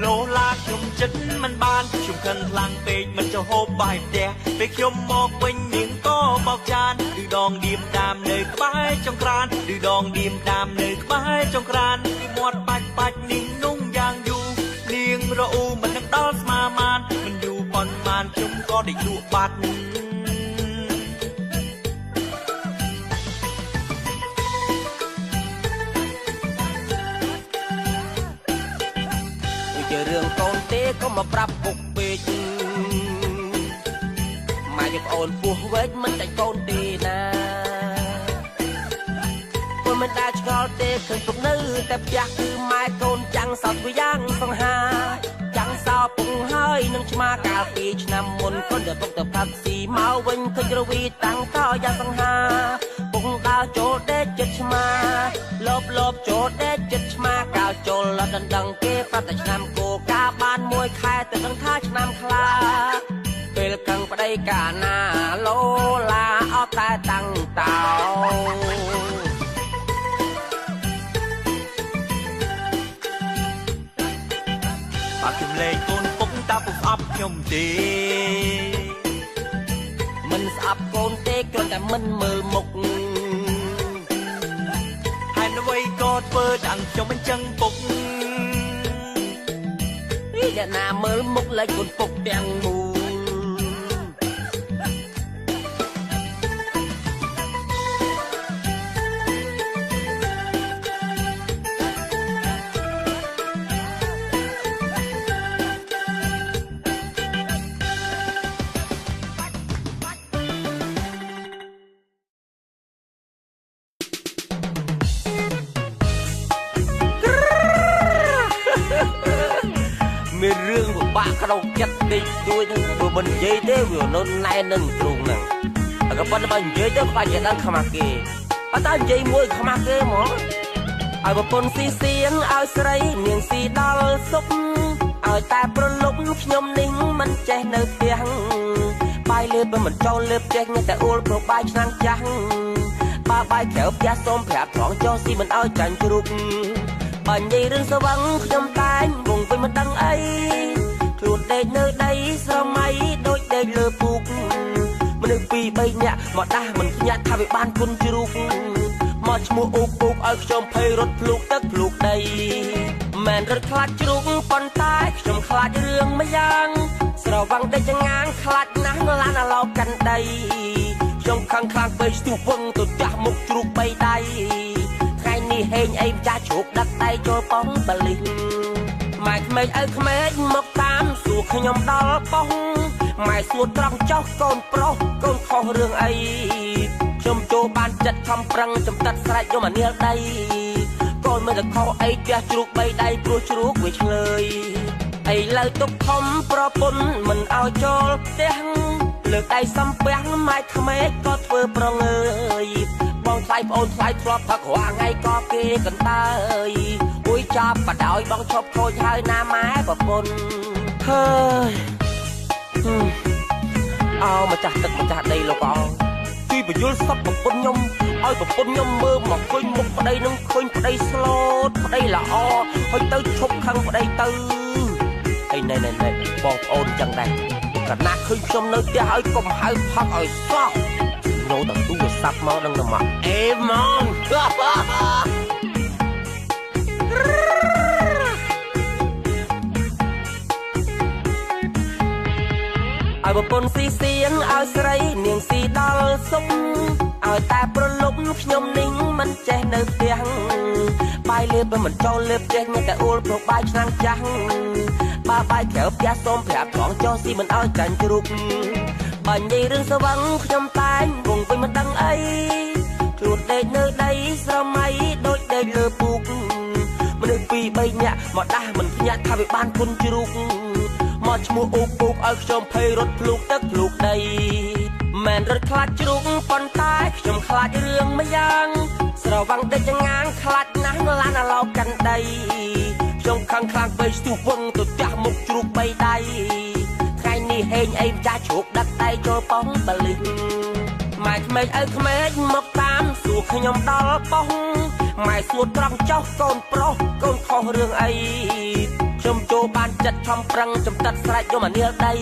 លោឡាខ្ញុំចិត្តមិនបានខ្ញុំខឹងខ្លាំងពេកមិនចោះហូបបាយផ្ទះពេលខ្ញុំមកវិញនាងក៏បោកចានឬដងឌៀមដាមនៅក្បែរចង្ក្រានឬដងឌៀមដាមនៅក្បែរចង្ក្រានពីមាត់បាច់នាងนุ่งយ៉ាងយូរនាងរអ៊ូមិននឹងដល់ស្មាមានមិនយូរប៉ុន្មានខ្ញុំក៏ได้លក់បាត់ជារឿងកូនទេក៏មកប្រាប់ពុកពេកម៉ែយកអូនពោះវែកមិនចាច់កូនទេណាពុំមិនដាច់ឆ្ងល់ទេឃើញពុកនៅតែផ្ទះគឺម៉ែកូនចាំងសោតវាយ៉ាងសង្ហាចាំងសោពុកហើយនឹងឆ្មាកាលពីឆ្នាំមុនក៏ទៅពុកទៅផាក់ស៊ីមកវិញឃើញក្រវីតាំងតយ៉ាងសង្ហាពុកដើរចូលដេកចិត្តឆ្មាលបចូលដេកចិត្តឆ្មាកាលចូលអត់ដឹងគេប្រាប់តែឆ្នាំគោកាបានមួយខែទៅដឹងថាឆ្នាំខ្លាពេលកឹងប្តីកាណាឡូឡាអត់តែតាំងតោបាក់ខ្ញុំលេងកូនពុកតាពុកស្អប់ខ្ញុំទេមិនស្អប់កូនទេគ្រាន់តែមិនមើលមុខហើយអ្វីក៏ធ្វើតាំងខ្ញុំមិនចឹងពុកអ្នកណាមើលមុខលេចកូនពុកទាំងមូលមានរឿងពិបាកក្នុងចិត្តតិចតួចហ្នឹងព្រោះមិននិយាយទេវានៅណែនឹងទ្រូងហ្នឹងតែក៏ប៉ុន្តែបើនិយាយទៅបាច់จะដឹងខ្មាស់គេអត់តែនិយាយមួយខ្មាស់គេហ្មងឲ្យប្រពន្ធស៊ីសៀងឲ្យស្រីនាងស៊ីដល់សុខឲ្យតែប្រលប់ខ្ញុំនេះមិនចេះនៅផ្ទះបាយលឿនបើមិនចូលលឿនចេះតែអួលព្រោះបាយឆ្នាំងចាស់បើបាយក្រៅផ្ទះសូមប្រាប់ត្រង់ចុះស៊ីមិនឲ្យចាញ់ជ្រូកបើនិយាយរឿងស្វឹងខ្ញុំតែងវងវិញមិនដឹងអីខ្លួនដេកនៅដីស្រមៃដូចដេកលើពូកមនុស្ស2 3នាក់មកដាស់មិនភ្ញាក់ថាវាបានគុណជ្រូកមកឈ្មោះអ៊ូកឲ្យខ្ញុំភ័យរត់ភ្លូកទឹកភ្លូកដីមិនរត់ខ្លាចជ្រូកប៉ុន្តែខ្ញុំខ្លាចរឿងមួយយ៉ាងស្រវាំងដេកចងាងខ្លាចណាស់ឡានអាឡោកាន់ដីខ្ញុំខឹងខ្លាំងពេកស្ទុះវឹងទៅចាស់មុខជ្រូក3ដៃថ្ងៃនេះ នេះហេងអីចាជ្រូកដឹកដៃចូលប៉ងបលិសម៉ែក្មេងឪក្មេងមកតាមសួរខ្ញុំដល់ប៉ងម៉ែសួរត្រង់ចោះកូនប្រុសកូនខុសរឿងអីខ្ញុំចូលបានចិត្តខំប្រឹងចំតិតស្រែកយកមកនាលដីកូនមិនទៅខុសអីផ្ទះជ្រូក3ដៃព្រោះជ្រូកវាឆ្លើយឥឡូវទុកខំប្រពន្ធមិនឲ្យចូលផ្ទះលើកដៃសំពះម៉ែក្មេងក៏ធ្វើប្រងើយបងថ្លៃប្អូនថ្លៃធ្លាប់ផឹករាល់ថ្ងៃក៏គេកន្តើយអួយចាប់បដ ாய் បងឈប់ខូចហើយណាម៉ែប្រពន្ធហើយអោម្ចាស់ទឹកម្ចាស់ដីលោកអោទីបញ្យលសពប្រពន្ធខ្ញុំឲ្យប្រពន្ធខ្ញុំមើលមកឃើញមុខប្តីនឹងឃើញប្តីស្លូតប្តីល្អហើយទៅឈប់ខឹងប្តីទៅអីណែបងប្អូនចឹងដែរកណាស់ឃើញខ្ញុំនៅផ្ទះឲ្យកុំហៅផឹកឲ្យសោះញោមដល់ទូរស័ព្ទមកនឹងទៅមកអេម៉ងឲ្យប្រពន្ធស៊ីសៀងឲ្យស្រីនាងស៊ីដល់សុំឲ្យតែប្រលប់ខ្ញុំនេះមិនចេះនៅផ្ទះបាយលេបមិនចូលលេបចេះមានតែអួលព្រោះបាយឆ្នាំងចាស់បើបាយក្រៅផ្ទះសូមប្រាប់ផងចោះស៊ីមិនឲ្យចាញ់ជ្រូកបើនិយាយរឿងស្វឹងខ្ញុំតែងវងវិញមិនដឹងអីខ្លួនដេកនៅដីស្រមៃដូចដេកលើពូកមនុស្ស2 3នាក់មកដាស់មិនភ្ញាក់ថាវាបានគុណជ្រូកមកឈ្មោះអ៊ូពូកឲ្យខ្ញុំភ័យរត់ភ្លូកទឹកភ្លូកដីមែនរត់ខ្លាចជ្រូកប៉ុន្តែខ្ញុំខ្លាចរឿងមួយយ៉ាងស្រវាំងដេកចងាងខ្លាចណាស់ឡានឡោកាន់ដីខ្ញុំខឹងខ្លាំងពេកស្ទុះវឹងទៅចាស់មុខជ្រូក3ដៃថ្ងៃនេះហេងអីចាស់ជ្រូកដឹកដៃចូលប៉ងបលិសម៉ែក្មេងឪក្មេងមកតាមសួរខ្ញុំដល់ប៉ងម៉ែសួរត្រង់ចោះកូនប្រុសកូនខុសរឿងអីខ្ញុំចូលបានចិត្តខំប្រឹងចំតិតស្រែកយកមកនាលដី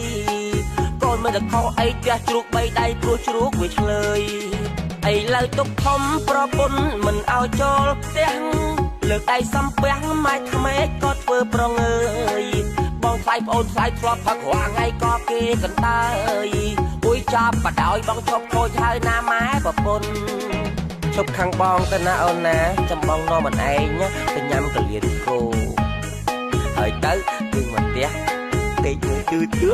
កូនមិនទៅខុសអីផ្ទះជ្រូក3ដៃព្រោះជ្រូកវាឆ្លើយឥឡូវទុកខំប្រពន្ធមិនឲ្យចូលផ្ទះលើកដៃសំពះម៉ែក្មេងក៏ធ្វើប្រងើយបងថ្លៃប្អូនថ្លៃធ្លាប់ផឹករាល់ថ្ងៃក៏គេកន្តើយអួយចាប់បដ ாய் បងឈប់ខូចហើយណាម៉ែប្រពន្ធឈប់ខាងបងទៅណាអូនណាចាំបងនាំមិនឯងទៅញ៉ាំកលៀនគោហើយទៅគឺមកផ្ទះតិចមួយគឺទឿ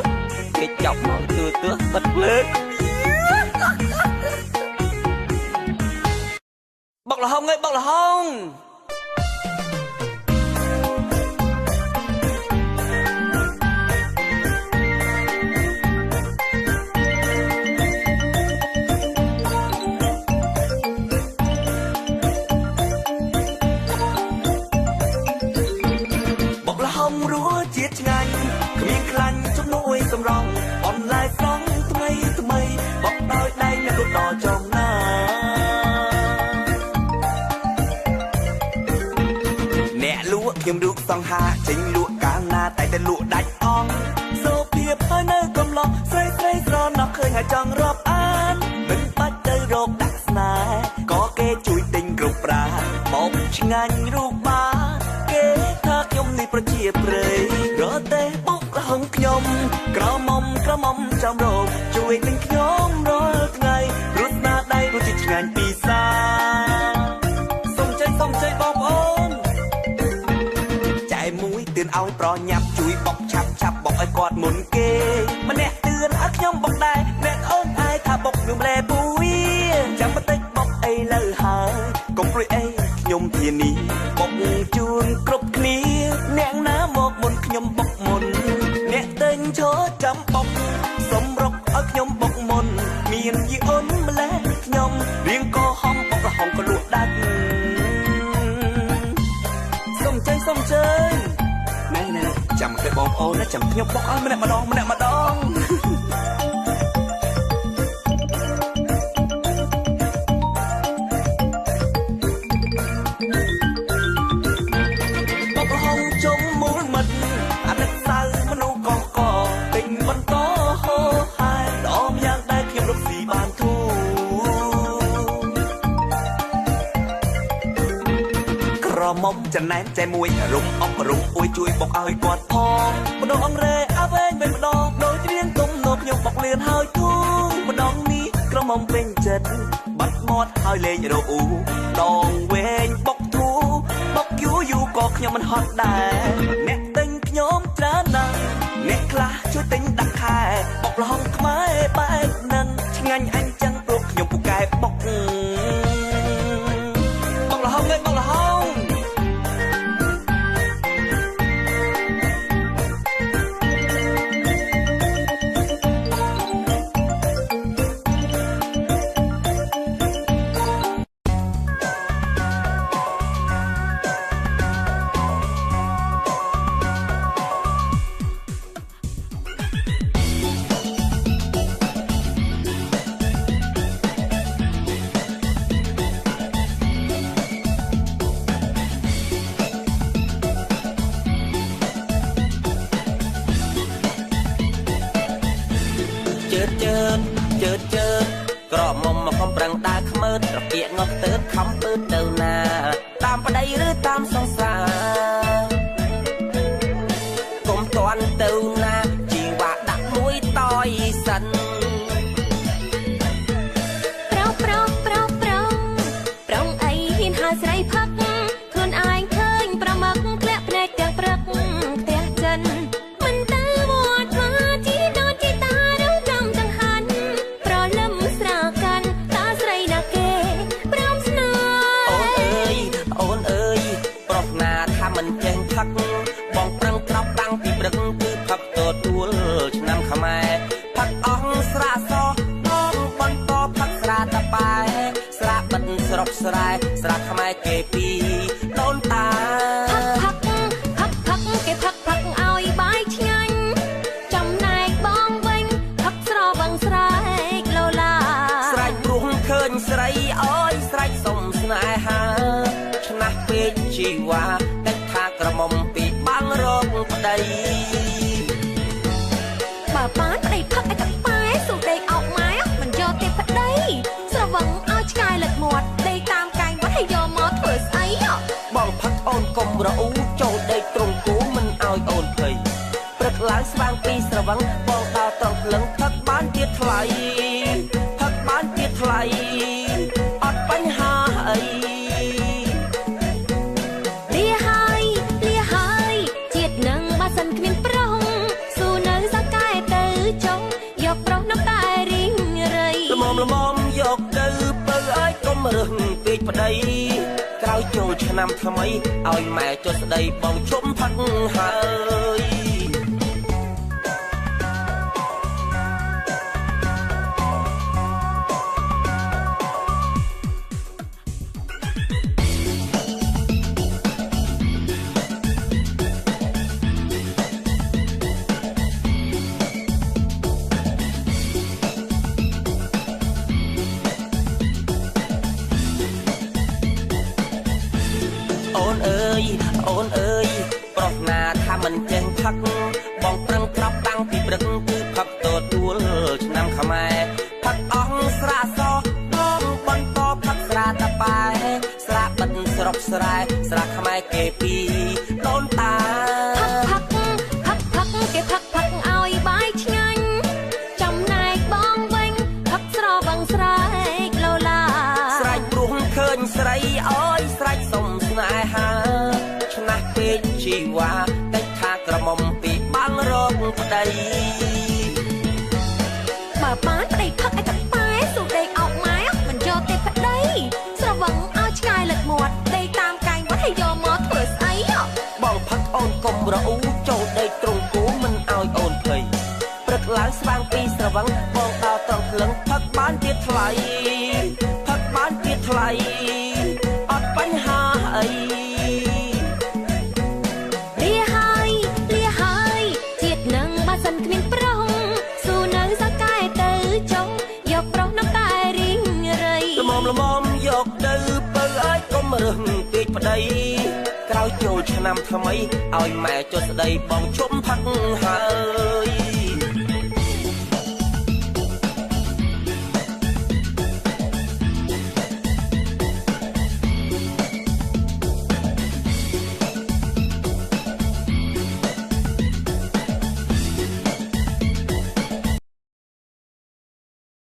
តិចចប់មកទឿបាត់ភ្លើងបុកលហុងអើយបុកលហុងជាតិឆ្ងាញ់គ្មានខ្លាញ់ជំនួយសម្រងអនឡាញស្រង់ថ្មីបកដោយដៃអ្នកលក់ដល់ចំណាអ្នកលក់ខ្ញុំរូបសង្ហាចេញលក់កាលណាតែលក់ដាច់អងសូភាពហើយនៅកំឡោះស្រីស្រណោះឃើញហើយចង់រាប់អានមិនបាច់ទៅរកដាក់ស្នេហ៍ក៏គេជួយទិញគ្រប់ប្រាបោកឆ្ងាញ់រូបបាគេថាខ្ញុំនេះប្រជាប្រិយរត់ទេបុកលហុងខ្ញុំក្រមុំចាំរោគជួយទិញខ្ញុំរាល់ថ្ងៃរត់ស្នាដៃរត់ឆ្ងាញ់ពីសាសុំជ័យបងប្អូនចែមួយទឿនឲ្យប្រញាប់ជួយបុកឆាប់បុកឲ្យគាត់មុនគេម្នាក់ទឿនឲ្យខ្ញុំបុកដែរអ្នកអូនអាយថាបុកខ្ញុំលែពួយចាំបន្តិចបុកអីលើហើយកុំព្រួយអីខ្ញុំធានាបុកជូនគ្រប់គ្នាអ្នកណាមកមុនខ្ញុំបុកមុនអ្នកទិញឈរចាំបុកសំរុកឲ្យខ្ញុំបុកមុនមានយីអូនម្លេះខ្ញុំរៀងក៏ហំបុកលហុងក៏លក់ដាច់សុំជើញណែចាំគេបងប្អូនណាចាំខ្ញុំបុកឲ្យម្នាក់ម្ដងបុកលហុងជុំមូលមិត្តអាណិតសៅមនុស្សកពេញបន្តហោហើយល្អម្យ៉ាងដែលខ្ញុំរកស៊ីបានធូរក្រមុំចំណែនចែមួយរុំអុករំអួយជួយបុកឲ្យគាត់ផងម្ដងអង្រែអាវែងវិញម្ដងដូចរៀងទុំនោខ្ញុំបុកលឿនហើយធូរម្ដងនេះក្រមុំពេញចិត្តបាត់មាត់ហើយលេងរអ៊ូដងវែងបុកធូរ ខ្ញុំមិនហត់ដែរអ្នកទិញខ្ញុំច្រើនណាស់អ្នកខ្លះជួយទិញដាក់ខែបុកល្ហុងខ្មែរបែបហ្នឹងឆ្ងាញ់អញចឹងព្រោះខ្ញុំពូកែបុកល្ហុងលេងបុកល្ហុងជើតក្រមុំមកខំប្រឹងដើរខ្មើត្រពាកងក់ទៅខំពើទៅណាតាមប្តីឬតាមសង្សារកុំតន់ទៅណាជីវ៉ាដាក់មួយតយសិនប្រងអីហ៊ានហៅស្រីផឹកខ្លួនឯងឃើញប្រមឹកធ្លាក់ភ្នែកទាំងព្រឹកផ្ទះចិនមិនទៅវត្តថាជីដូនជីតារងចំចង្ហាន់ប្រលឹមស្រាកាន់តាស្រីណាគេព្រមស្នេហ៍អូនអើយប្រុសណាថាមិនចេះផឹកបងប្រឹងក្របតាំងពីព្រឹកគឺផឹកទទួលឆ្នាំខ្មែរផឹកអស់ស្រាសបងបន្តផឹកស្រាតប៉ែស្រាបិទស្រុកស្រែស្រាខ្មែរគេពីដូនតាផឹកគេផឹកឲ្យបាយឆ្ងាញ់ចំណែកបងវិញផឹកស្រវឹងស្រែកឡូឡាស្រែកព្រោះឃើញស្រីអើយស្រែកសុំស្នេហាឆ្នាស់ពេកជីវ៉ាតែថាក្រមុំពីបាំងរកប្តីបើបានប្តីផឹកឲ្យតែប៉ែសុំដេកអោកម៉ែមិនយកទេប្តីស្រវឹងឲ្យឆ្ងាយលិចមាត់ដេកតាមកែងវត្តឲ្យយកមកធ្វើស្អីបងផឹកអូនកុំរអ៊ូចូលដេកត្រង់គូមិនឲ្យអូនភ័យព្រឹកឡើងស្វាងពីស្រវឹងបងដើរត្រង់ភ្លឹងផឹកបានទៀតថ្លៃអត់បញ្ហាអីលាហើយជាតិនឹងបើសិនគ្មានប្រុសស៊ូនៅសកែទៅចុងយកប្រុសនៅតែរីងរៃល្មមយកទៅបើឲ្យកុំរឹងពេកប្តីក្រោយចូលឆ្នាំថ្មីឲ្យម៉ែចុះស្ដីបងជុំផឹកហើយអូនអើយប្រុសណាថាមិនចេះផឹកបងប្រឹងក្របតាំងពីព្រឹកគឺផឹកទទួលឆ្នាំខ្មែរផឹកអស់ស្រាសបងបន្តផឹកស្រាតប៉ែស្រាបិទស្រុកស្រែស្រាខ្មែរគេពីដូនតាផឹកគេផឹកឲ្យបាយឆ្ងាញ់ចំណែកបងវិញផឹកស្រវឹងស្រែកឡូឡាស្រែកព្រោះឃើញស្រីអើយស្រែកសុំស្នេហាឆ្នាស់ពេកជីវ៉ាតែថាក្រមុំពីបាំងរកប្តីបើបានប្តីផឹកឲ្យតែប៉ែសុំដេកអោកម៉ែមិនយកទេប្តីស្រវឹងឲ្យឆ្ងាយលិចមាត់ដេកតាមកែងវត្តឲ្យយកមកធ្វើស្អីបងផឹកអូនកុំរអ៊ូចូលដេកត្រង់គូមិនឲ្យអូនភ័យព្រឹកឡើងស្វាងពីស្រវឹងបងដើរត្រង់ភ្លឹងផឹកបានទៀតថ្លៃអត់បញ្ហាអីលាហើយជាតិនឹងបើសិនគ្មានប្រុសស៊ូនៅសកែទៅចុងយកប្រុសនៅតែរីងរៃល្មមយកទៅបើឲ្យកុំរឹងពេកប្តីក្រោយចូលឆ្នាំថ្មីឲ្យម៉ែចុះស្ដីបងជុំផឹកហើយ